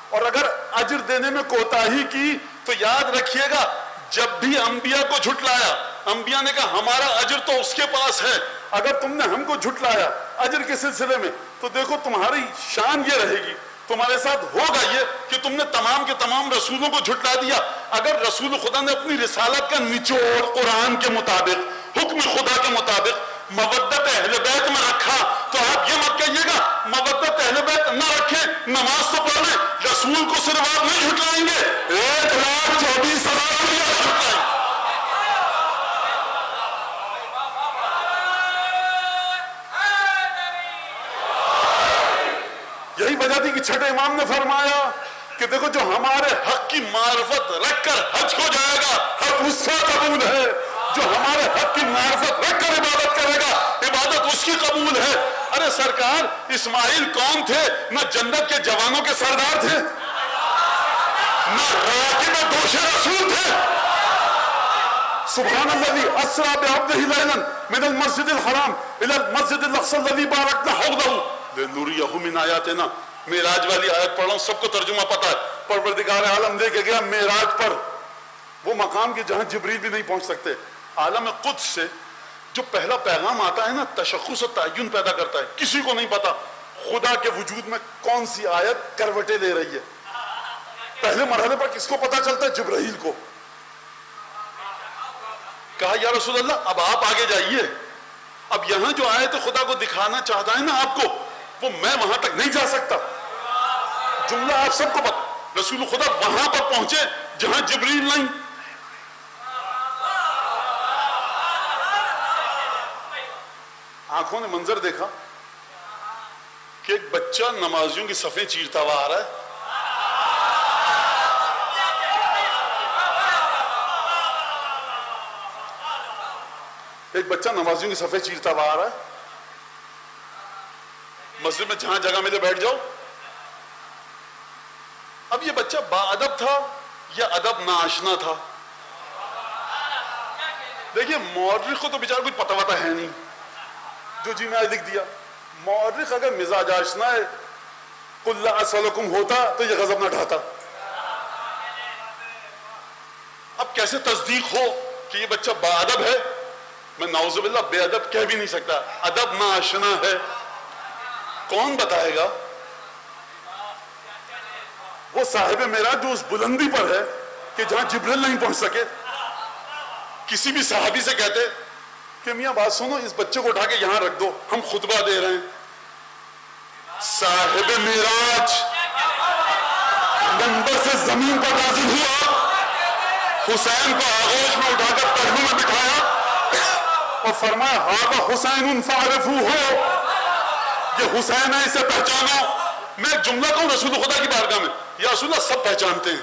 اور اگر اجر دینے میں کوتاہی کی تو یاد رکھیے گا جب بھی انبیاء کو جھٹلایا انبیاء نے کہا ہمارا اجر تو اس کے پاس ہے, اگر تم نے ہم کو جھٹلایا اجر کے سلسلے میں تو دیکھو تمہاری شان یہ رہے گی, تمہارے ساتھ ہوگا یہ کہ تم نے تمام کے تمام رسولوں کو جھٹلا دیا. اگر رسول خدا نے اپنی رسالت کا نچوڑ قرآن کے مطابق، حکم خدا کے مطابق مودت اہل بیت میں رکھا، تو آپ یہ مت کہیے گا مودت اہل بیت نہ رکھیں، نماز تو پڑھ لیں، رسول کو صرف آپ نہیں جھٹلائیں گے، 1,24,000 انبیاء کو جھٹلائیں گے۔ یہی وجہ تھی کہ چھٹے امام نے فرمایا کہ دیکھو جو ہمارے حق کی معرفت رکھ کر حج کو جائے گا، حق اس کا قبول ہے، جو ہمارے حق کی معرفت رکھ کر عبادت کرے گا، عبادت اس کی قبول ہے۔ ارے سرکار، اسماعیل کون تھے؟ نہ جنت کے جوانوں کے سردار تھے، نہ راکب دوش رسول تھے۔ سبحان الذی اسریٰ بعبدہ لیلا من المسجد الحرام الی المسجد الاقصی الذی بارکنا حولہ لنریہ من آیاتنا۔ معراج والی آیت پڑھ رہا ہوں، سب کو ترجمہ پتا ہے۔ پروردگار عالم لے کے گیا معراج پر، وہ مقام کی جہاں جبریل بھی نہیں پہنچ سکتے۔ عالم قدس سے جو پہلا پیغام آتا ہے نا، تشخص و تعین پیدا کرتا ہے، کسی کو نہیں پتا خدا کے وجود میں کون سی آیت کروٹیں لے رہی ہے۔ پہلے مرحلے پر کس کو پتا چلتا ہے؟ جبرائیل کو۔ کہا یا رسول اللہ اب آپ آگے جائیے، اب یہاں جو آیت خدا کو دکھانا چاہتا ہے نا آپ کو، وہ میں وہاں تک نہیں جا سکتا۔ جملہ آپ سب کو پتا، رسول خدا وہاں پر پہنچے جہاں جبریل نہیں۔ آنکھوں نے منظر دیکھا کہ ایک بچہ نمازیوں کی صفیں چیرتا ہوا آ رہا ہے۔ ایک بچہ نمازیوں کی صفیں چیرتا ہوا آ رہا ہے۔ مسجد میں جہاں جگہ ملے بیٹھ جاؤ۔ اب یہ بچہ با ادب تھا یا ادب ناشنا تھا؟ دیکھیے مورخ کو تو بیچارہ کچھ پتہ وتا ہے نہیں، جو جی میں لکھ دیا۔ مورخ اگر مزاج آشنا ہے قل لا اسألکم ہوتا تو یہ غضب نہ ڈھاتا۔ اب کیسے تصدیق ہو کہ یہ بچہ با ادب ہے؟ میں نعوذ باللہ بے ادب کہہ بھی نہیں سکتا، ادب ناشنا ہے۔ کون بتائے گا؟ وہ صاحب معراج جو اس بلندی پر ہے کہ جہاں جبریل نہیں پہنچ سکے۔ کسی بھی صحابی سے کہتے کہ میاں بات سنو، اس بچے کو اٹھا کے یہاں رکھ دو، ہم خطبہ دے رہے ہیں۔ صاحب معراج منبر سے زمین پر نازل ہوا، حسین کو آغوش میں اٹھا کر پہلو میں بٹھایا اور فرمایا ھذا حسین فاعرفوہ، یہ حسین ہے، اسے پہچانو۔ میں ایک جملہ کہوں رسول خدا کی بارگاہ میں، یا رسول اللہ سب پہچانتے ہیں،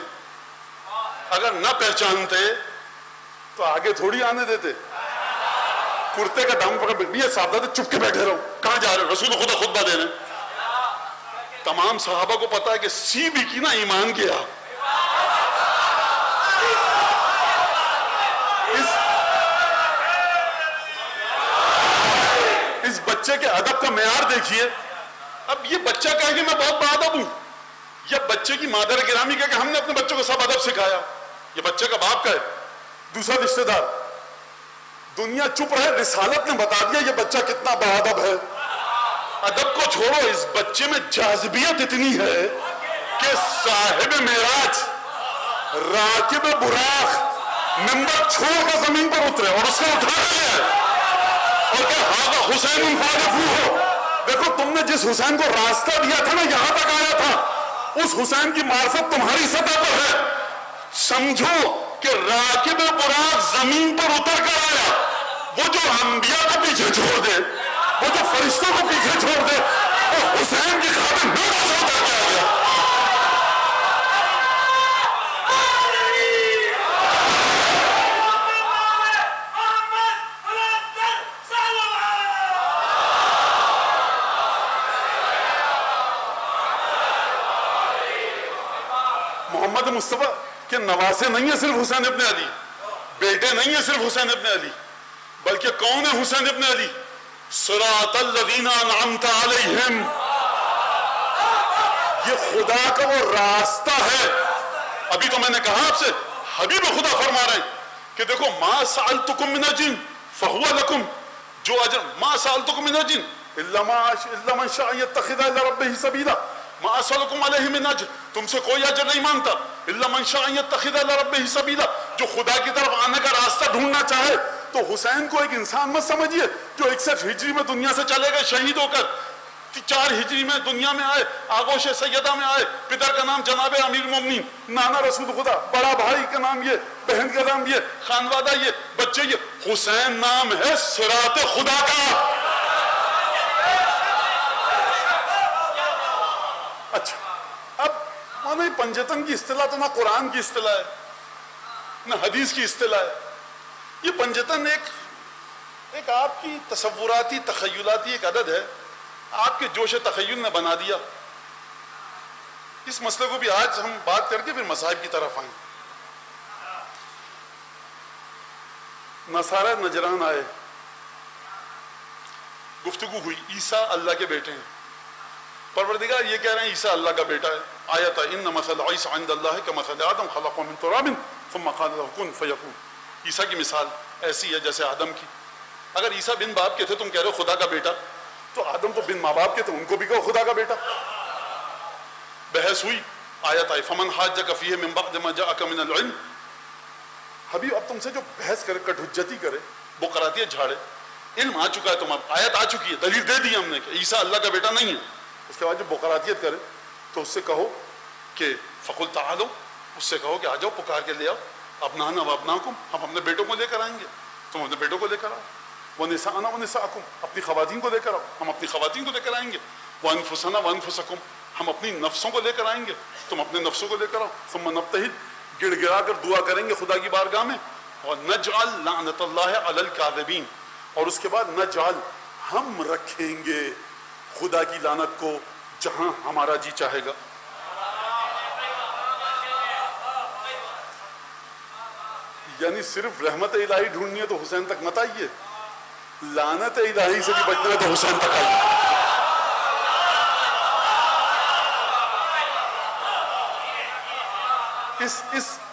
اگر نہ پہچانتے تو آگے تھوڑی آنے دیتے۔ کرتے کا دام پکڑ یہ صاحب چپ کے بیٹھے رہو، کہاں جا رہے ہو؟ رسول خدا خطبہ دے رہے ہیں۔ تمام صحابہ کو پتا ہے کہ سی بھی کی نا ایمان گیا۔ اس بچے کے ادب کا معیار دیکھیے۔ اب یہ بچہ کہے کہ میں بہت باادب ہوں، یا بچے کی مادر گرامی کہے کہ ہم نے اپنے بچوں کو سب ادب سکھایا؟ یہ بچے کا باپ کہے، دوسرا رشتہ دار، دنیا چپ رہے، رسالت نے بتا دیا یہ بچہ کتنا باادب ہے۔ ادب کو چھوڑو، اس بچے میں جاذبیت اتنی ہے کہ صاحب معراج راکب براق منبر چھوڑ کر زمین پر اترے اور اس کو اٹھا لیا اور کہ ھذا حسین فاعرفوہ۔ دیکھو تم نے جس حسین کو راستہ دیا تھا نا، یہاں تک آیا تھا، اس حسین کی معرفت تمہاری سطح پر ہے۔ سمجھو کہ راکب براق زمین پر اتر کر آیا، وہ جو انبیاء کو پیچھے چھوڑ دے، وہ جو فرشتوں کو پیچھے چھوڑ دے، وہ حسین کی خاطر میرا سے اتر کے آ گیا۔ محمد مصطفیٰ کے نواسے نہیں ہیں صرف حسین ابن علی، بیٹے نہیں ہیں صرف حسین ابن علی، بلکہ کون ہے حسین ابن علی؟ صراط الذین انعمت علیہم، یہ خدا کا وہ راستہ ہے۔ ابھی تو میں نے کہا آپ سے، حبیب خدا فرما رہے ہیں کہ دیکھو ما سألتکم من اجر فہو لکم، جو اجر ما سألتکم من اجر الا من شاء یتخذ الی ربہ سبیلا، ما اسألکم علیہ من اجر تم سے کوئی اجر نہیں مانگتا الا من شاء يتخذ الى ربه سبیلا، جو خدا کی طرف آنے کا راستہ ڈھونڈنا چاہے۔ تو حسین کو ایک انسان مت سمجھیے جو 61 ہجری میں دنیا سے چلے گئے شہید ہو کر، 4 ہجری میں دنیا میں آئے، آغوش سیدہ میں آئے، پدر کا نام جناب امیر المومنین، نانا رسول خدا، بڑا بھائی کا نام یہ، بہن کا نام یہ، خانوادہ یہ، بچے یہ، حسین نام ہے صراط خدا کا۔ اچھا اب مانا پنجتن کی اصطلاح تو نہ قرآن کی اصطلاح ہے نہ حدیث کی اصطلاح ہے، یہ پنجتن ایک آپ کی تصوراتی تخیلاتی ایک عدد ہے، آپ کے جوش تخیل نے بنا دیا۔ اس مسئلے کو بھی آج ہم بات کر کے پھر مذاہب کی طرف آئیں۔ نصارہ نجران آئے، گفتگو ہوئی، عیسیٰ اللہ کے بیٹے ہیں، پروردگار یہ کہہ رہے ہیں عیسیٰ اللہ کا بیٹا ہے، آیت ان مثل عیسی عند اللہ کمثل آدم خلقہ من تراب ثم قال له کن فیکون۔ عیسیٰ کی مثال ایسی ہے جیسے آدم کی۔ اگر عیسیٰ بن باپ کے تھے تم کہہ رہے ہو خدا کا بیٹا، تو آدم تو بن ماں باپ کے تھے، ان کو بھی کہو خدا کا بیٹا۔ بحث ہوئی، آیت آئی فمن حاجک فیہ من بعد ما جاءک من العلم۔ حبیب اب تم سے جو بحث کرے، کٹ حجتی کرے، بقراتیت جھاڑے، علم آ چکا ہے، تم آیت آ چکی ہے، دلیل دے دی ہم نے کہ عیسیٰ اللہ کا بیٹا نہیں ہے، اس کے بعد جو بقراتیت کرے تو اس سے کہو کہ فقل تعالو، اس سے کہو کہ آ جاؤ پکار کے لے آؤ، ابنانا و ابناکم، ہم اپنے بیٹوں کو لے کر آئیں گے، تم اپنے بیٹوں کو لے کر آؤ، ونساءنا ونساءکم، اپنی خواتین کو لے کر آؤ، ہم اپنی خواتین کو لے کر آئیں گے، وانفسنا وانفسکم، ہم اپنی نفسوں کو لے کر آئیں گے، تم اپنے نفسوں کو لے کر آؤ، ثم نبتہل، گڑ گڑا کر دعا کریں گے خدا کی بارگاہ میں، اور نجعل لعنت اللہ علی الکاذبین، اور اس کے بعد نجعل، ہم رکھیں گے خدا کی لعنت کو جہاں ہمارا جی چاہے گا۔ یعنی صرف رحمت الہی ڈھونڈنی ہے تو حسین تک مت آئیے، لعنت الہی سے بھی بچنا ہے تو حسین تک آئیے۔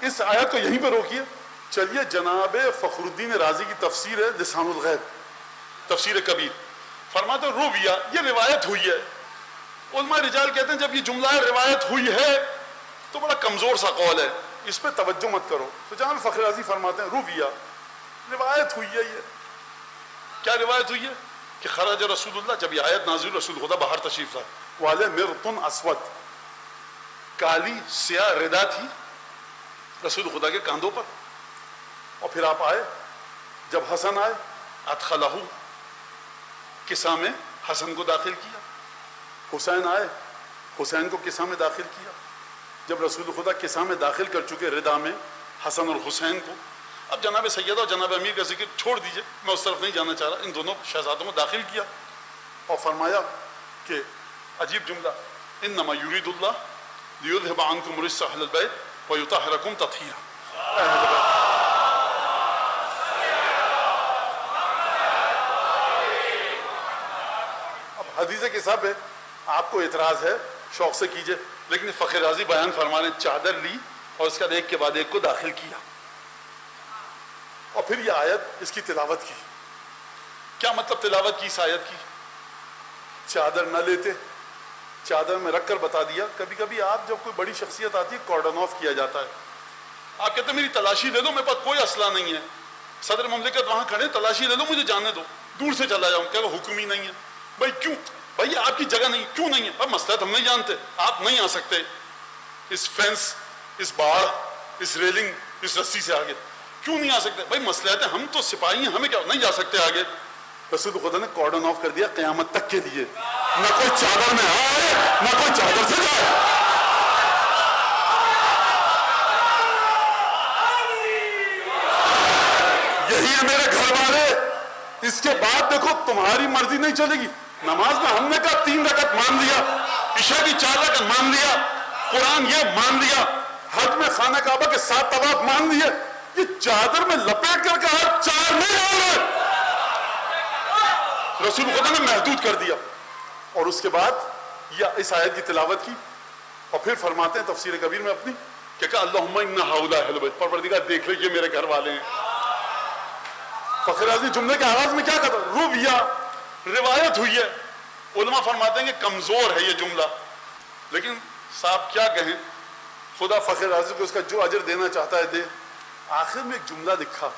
اس آیت کو یہیں پہ روکیے، چلیے جناب فخر الدین رازی کی تفسیر ہے لسان الغیب، تفسیر کبیر، فرماتے ہیں رویہ، یہ روایت ہوئی ہے۔ علماء رجال کہتے ہیں جب یہ جملہ روایت ہوئی ہے تو بڑا کمزور سا قول ہے، اس پہ توجہ مت کرو۔ تو جناب فخر رازی فرماتے ہیں رویہ، روایت ہوئی ہے۔ یہ کیا روایت ہوئی ہے؟ کہ خرج رسول اللہ، جب یہ آیت نازل رسول خدا باہر تشریف لائے، والے مرطن اسود، کالی سیاہ ردا تھی رسول خدا کے کاندھوں پر، اور پھر آپ آئے، جب حسن آئے ادخلہ، کسا میں حسن کو داخل کیا، حسین آئے، حسین کو کسا میں داخل کیا۔ جب رسول خدا کسا میں داخل کر چکے ردا میں حسن اور حسین کو، اب جناب سیدہ اور جناب امیر کا ذکر چھوڑ دیجئے، میں اس طرف نہیں جانا چاہ رہا، ان دونوں شہزادوں میں داخل کیا اور فرمایا کہ عجیب جملہ، انما یرید اللہ لیذهب عنکم رجس اہل البیت ویطہرکم تطہیرا۔ حدیث کے سب ہے، آپ کو اعتراض ہے شوق سے کیجئے، لیکن فخر رازی بیان فرمانے چادر لی اور اس کا ایک کے بعد ایک کو داخل کیا، اور پھر یہ آیت اس کی تلاوت کی۔ کیا مطلب تلاوت کی اس آیت کی؟ چادر نہ لیتے، چادر میں رکھ کر بتا دیا۔ کبھی کبھی آپ جب کوئی بڑی شخصیت آتی ہے کارڈن آف کیا جاتا ہے، آپ کہتے ہیں میری تلاشی لے دو، میرے پاس کوئی اسلحہ نہیں ہے، صدر مملکت وہاں کھڑے، تلاشی لے دو، مجھے جانے دو، دور سے چلا جاؤں، کہ وہ حکم ہی نہیں ہے۔ بھائی کیوں؟ بھائی آپ کی جگہ نہیں، کیوں نہیں ہے؟ اب مسئلہ ہم نہیں جانتے، آپ نہیں آ سکتے اس فینس، اس باڑ، اس ریلنگ، اس رسی سے آگے، کیوں نہیں آ سکتے؟ بھائی مسئلہ ہے ہم تو سپاہی ہیں، ہمیں کیا نہیں جا سکتے آگے؟ رسول خدا نے کارڈن آف کر دیا قیامت تک کے لیے، نہ کوئی چادر میں آئے نہ کوئی چادر سے جائے۔ یہی ہے میرے گھر والے، اس کے بعد دیکھو تمہاری مرضی نہیں چلے گی۔ نماز میں ہم نے کہا 3 رکعت مان لیا، عشاء کی 4 رکعت مان لیا، قرآن یہ مان لیا، حج میں خانہ کعبہ کے 7 طواف مان لیے، یہ چادر میں لپیٹ کر کہا 4 نہیں مان لے۔ رسول خدا نے محدود کر دیا، اور اس کے بعد یہ اس آیت کی تلاوت کی، اور پھر فرماتے ہیں تفسیر کبیر میں اپنی کہ کہا اللہم ان ہؤلاء اہل بیت، پروردگار دیکھ لے یہ میرے گھر والے ہیں۔ فخر رازی جملے کے آغاز میں کیا کہتا؟ رویہ، روایت ہوئی ہے۔ علماء فرماتے ہیں کہ کمزور ہے یہ جملہ، لیکن صاحب کیا کہیں، خدا فخر رازق کو اس کا جو اجر دینا چاہتا ہے دے. آخر میں ایک جملہ لکھا,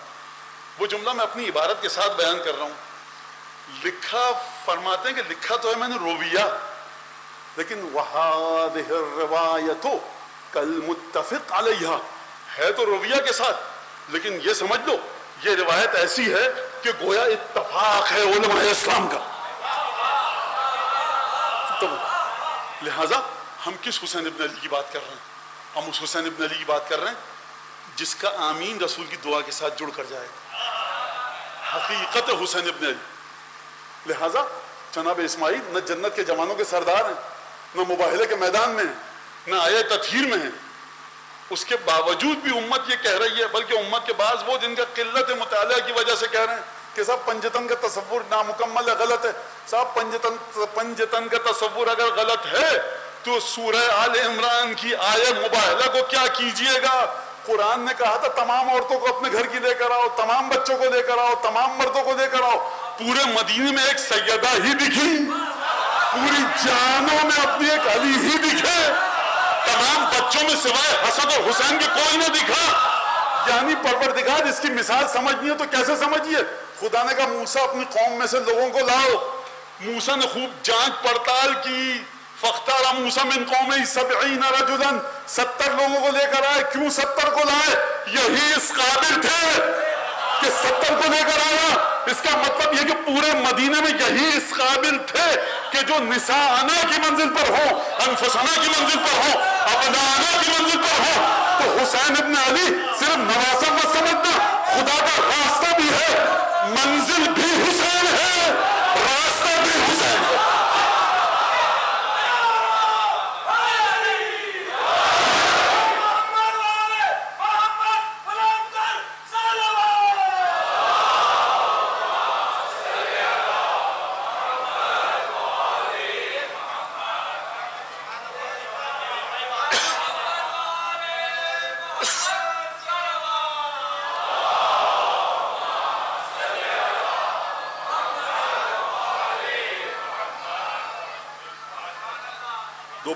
وہ جملہ میں اپنی عبارت کے ساتھ بیان کر رہا ہوں. لکھا, فرماتے ہیں کہ لکھا تو ہے میں نے رویہ, لیکن وَهَذِهِ الرِّوَایَةُ كَالْمُتَّفِقْ عَلَيْهَا, ہے تو رویہ کے ساتھ, لیکن یہ سمجھ لو یہ روایت ایسی ہے کہ گویا اتفاق ہے علماء اسلام کا. تو لہذا ہم کس حسین ابن علی کی بات کر رہے ہیں؟ ہم اس حسین ابن علی کی بات کر رہے ہیں جس کا آمین رسول کی دعا کے ساتھ جڑ کر جائے گا. حقیقت حسین ابن علی. لہذا جناب اسماعیل نہ جنت کے جوانوں کے سردار ہیں, نہ مباہلے کے میدان میں ہیں, نہ آیہ تطہیر میں ہیں. اس کے باوجود بھی امت یہ کہہ رہی ہے, بلکہ امت کے بعض وہ جن کا قلت مطالعہ کی وجہ سے کہہ رہے ہیں کہ صاحب پنجتن کا تصور نامکمل ہے, غلط ہے. صاحب پنجتن کا تصور اگر غلط ہے تو سورہ آل عمران کی آیہ مباہلہ کو کیا کیجئے گا؟ قرآن نے کہا تھا تمام عورتوں کو اپنے گھر کی لے کر آؤ, تمام بچوں کو لے کر آؤ, تمام مردوں کو لے کر آؤ. پورے مدینے میں ایک سیدہ ہی دکھی, پوری جانوں میں اپنی ایک علی ہی دکھے, تمام بچوں میں سوائے حسن اور حسین کے کوئی نہ دکھا. یعنی پروردگار اس کی مثال سمجھنی ہے تو کیسے سمجھیے؟ خدا نے کہا موسیٰ اپنی قوم میں سے لوگوں کو لاؤ. موسیٰ نے خوب جانچ پڑتال کی. فاختار موسیٰ من قومہ 70 رجلا, 70 لوگوں کو لے کر آئے. کیوں 70 کو لائے؟ یہی اس قابل تھے کہ 70 کو لے کر آیا. اس کا مطلب یہ کہ پورے مدینے میں یہی اس قابل تھے کہ جو نساءنا کی منزل پر ہو, انفسنا کی منزل پر ہو, ابنانا کی منزل پر ہو. تو حسین ابن علی صرف نواسہ مت سمجھنا, خدا کا راستہ بھی ہے, منزل بھی حسین ہے, راستہ بھی حسین ہے.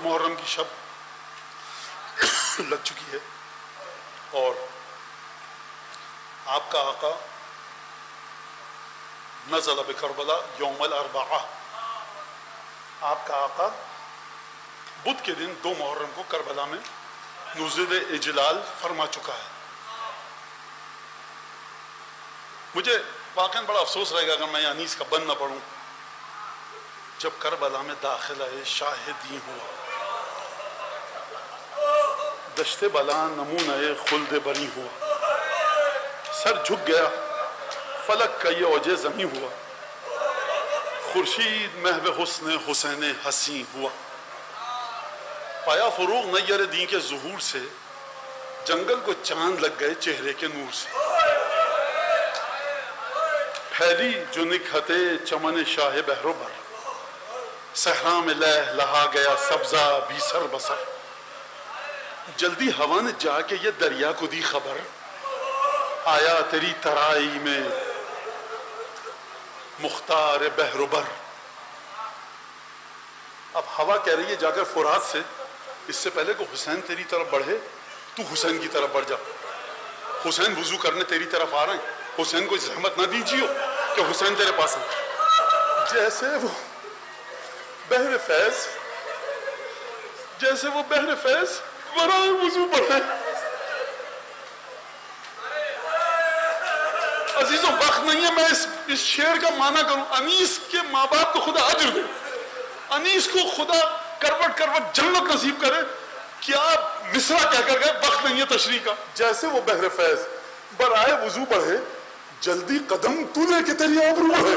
محرم کی شب لگ چکی ہے اور آپ کا آقا نزل بکربلا یوم الاربعاء, آپ کا آقا بدھ کے دن 2 محرم کو کربلا میں نزول اجلال فرما چکا ہے. مجھے واقعاً بڑا افسوس رہے گا اگر میں انیس کا بند نہ پڑھوں. جب کربلا میں داخلہ شاہدی ہوا, دشت بلا نمونہ خلد بری ہوا, سر جھک گیا فلک کا یہ اوج زمین ہوا, خورشید محو حسن حسین حسین ہوا. پایا فروغ نیر دین کے ظہور سے جنگل کو چاند لگ گئے چہرے کے نور سے. پھیلی جو نکھتے چمن شاہ بحر بر, صحرا میں لہ لہا گیا سبزہ بھی سر بسر. جلدی ہوا نے جا کے یہ دریا کو دی خبر, آیا تیری ترائی میں مختار بحر بر. اب ہوا کہہ رہی ہے جا کر فرات سے, اس سے پہلے کہ حسین تیری طرف بڑھے تو حسین کی طرف بڑھ جا. حسین وضو کرنے تیری طرف آ رہے ہیں, حسین کو زحمت نہ دیجیے کہ حسین تیرے پاس ہے. جیسے وہ بحر فیض, جیسے وہ بحر فیض برائے وضو پڑھے. عزیزوں وقت نہیں ہے میں اس شعر کا معنی کروں. انیس کے ماں باپ کو خدا اجر دے, انیس کو خدا کروٹ کروٹ جنت نصیب کرے. کیا مصرع کہہ کر گئے, وقت نہیں ہے تشریح کا. جیسے وہ بحر فیض برائے وضو بڑھے, جلدی قدم تو لے کے تیری آبرو بڑھے.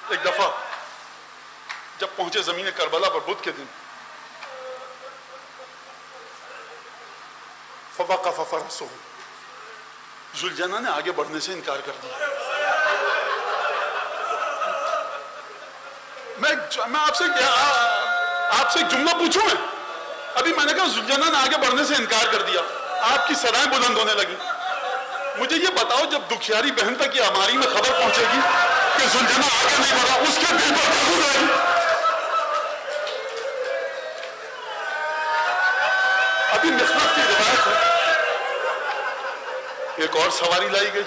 ایک دفعہ جب پہنچے زمین کربلا پر بدھ کے دن, فوقف فرسہ, ذوالجناح نے آگے بڑھنے سے انکار کر دیا. میں آپ سے ایک جملہ پوچھوں. میں ابھی میں نے کہا ذوالجناح نے آگے بڑھنے سے انکار کر دیا, آپ کی صدائیں بلند ہونے لگی. مجھے یہ بتاؤ جب دکھیاری بہن تک یہ ہماری میں خبر پہنچے گی کہ ذوالجناح آگے نہیں بڑھا, اس کے دل پر کیا گزرے گی؟ ایک اور سواری لائی گئی,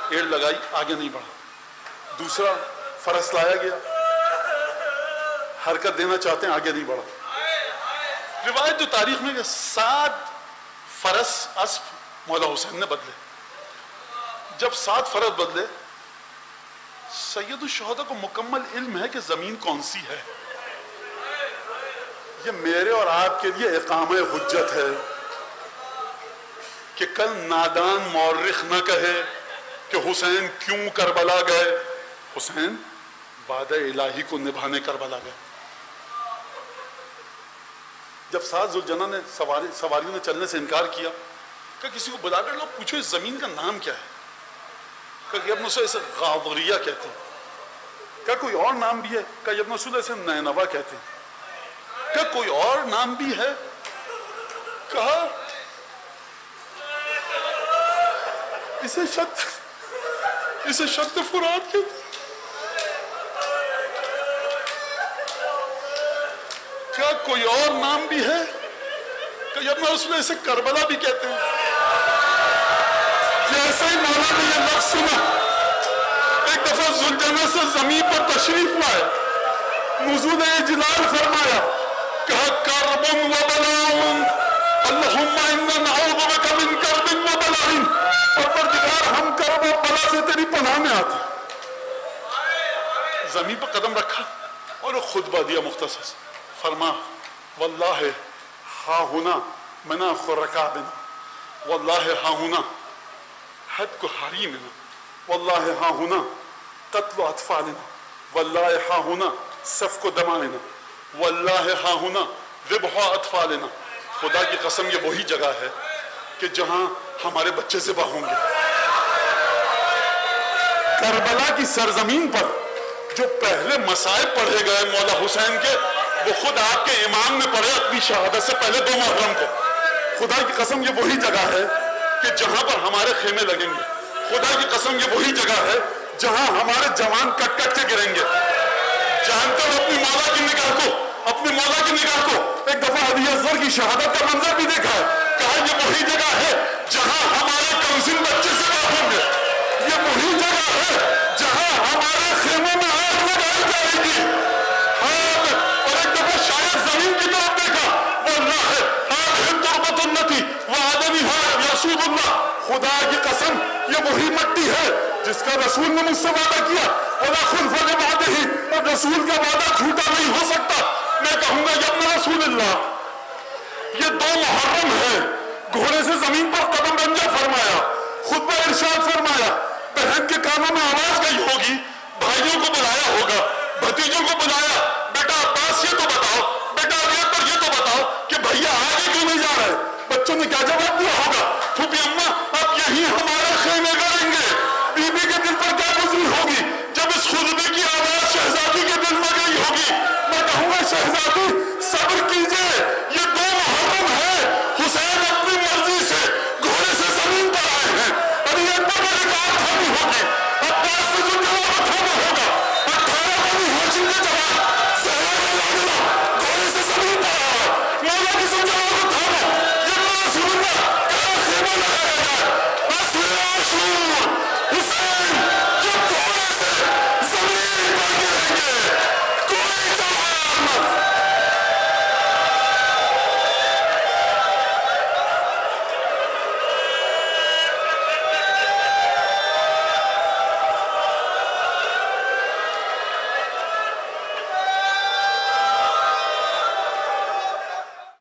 ایڑ لگائی, آگے نہیں بڑھا. دوسرا فرس لایا گیا, حرکت دینا چاہتے ہیں, آگے نہیں بڑھا. روایت جو تاریخ میں 7 فرس اسب مولا حسین نے بدلے. جب 7 فرس بدلے, سید الشہداء کو مکمل علم ہے کہ زمین کون سی ہے. یہ میرے اور آپ کے لیے اقامہ حجت ہے کہ کل نادان مورخ نہ کہے کہ حسین کیوں کربلا گئے. حسین وعدہ الہی کو نبھانے کربلا گئے. جب 7 ذوالجناح نے سواریوں نے چلنے سے انکار کیا, کہ کسی کو بلا کر لوگ پوچھو اس زمین کا نام کیا ہے, کہ ابن اسے اسے غاوریہ کہتے ہیں. کیا کوئی اور نام بھی ہے؟ کہ ابن اسے اسے نینوا کہتے ہیں. کیا کوئی اور نام بھی ہے؟ کہا اسے شط فرات کہتے ہیں. کیا کوئی اور نام بھی ہے؟ کہ ابن اسے اسے کربلا بھی کہتے ہیں. جیسے ہی مولا نے یہ لفظ سنا, ایک دفعہ ذوالجناح سے زمین پر تشریف لائے, نزول اجلال فرمایا, کہا کرب و بلاء اللہم انا نعوذ بک من کرب و بلاء. پروردگار ہم کرب و بلا سے تیری پناہ میں آتے. زمین پر قدم رکھا اور خطبہ دیا مختصر. فرما واللہ ہا ہونا مناخ رکابنا, واللہ ہا ہونا حد کو حریمنا, واللہ ہا ہونا قتل اطفالنا, واللہ ہا ہونا سفک دمائنا, واللہ ہا ہونا ذبح اطفالنا. خدا کی قسم یہ وہی جگہ ہے کہ جہاں ہمارے بچے ذبح ہوں گے. کربلا کی سرزمین پر جو پہلے مصائب پڑھے گئے مولا حسین کے, وہ خود آپ کے امام نے پڑھے اپنی شہادت سے پہلے 2 محرم کو. خدا کی قسم یہ وہی جگہ ہے کہ جہاں پر ہمارے خیمے لگیں گے. خدا کی قسم یہ وہی جگہ ہے جہاں ہمارے جوان کٹ کٹ کے گریں گے. جانتے ہو اپنی مولا کی نگاہ کو, اپنی مولا کی نگاہ کو. ایک دفعہ علی اصغر کی شہادت کا منظر بھی دیکھا ہے. کہا یہ وہی جگہ ہے جہاں ہمارے کمسن بچے سے بات ہوں گے. یہ وہی جگہ ہے جہاں ہمارے خیموں میں آگ لگائی جائے گی. اور ایک دفعہ شاید زمین کی طرف دیکھا, واللہ ہذہ تربۃ التی وعدنیھا رسول اللہ. خدا کی قسم یہ وہی مٹی ہے جس کا رسول نے مجھ سے وعدہ کیا. ولا خلف لوعدہ, اور رسول کا وعدہ جھوٹا نہیں ہو سکتا. میں کہوں گا یا ابن رسول اللہ, یہ 2 محرم ہے. گھوڑے سے زمین پر قدم رنجہ فرمایا, خطبہ ارشاد فرمایا, بہن کے کانوں میں آواز گئی ہوگی, بھائیوں کو بلایا ہوگا, بھتیجوں کو بلایا, بیٹا عباس یہ تو بتاؤ, بیٹا علی اکبر یہ تو بتاؤ کہ بھیا آگے کیوں نہیں جا رہے. بچوں نے کیا جواب دیا ہوگا؟ پھوپھی اماں اب یہی ہمارے خیمے کریں گے. بی بی کے دل پر کیا گزری ہوگی جب اس خطبے کی آواز شہزادی کے دل میں گئی ہوگی. میں کہوں گا شہزادی صبر کیجئے, یہ 2 محرم ہے. حسین اپنی مرضی سے گھوڑے سے زمین پر آئے ہیں. علی اکبر نے رکاب تھامی ہوگی, عباس سے جو جواب تھاما ہوگا, 18 بنی ہاشم کے جواب زہرا گھوڑے سے زمین پر آئے. مولا کی سے جواب تھاما, یہ رسول اللہ کہاں خیمہ لگایا جائے. عاشور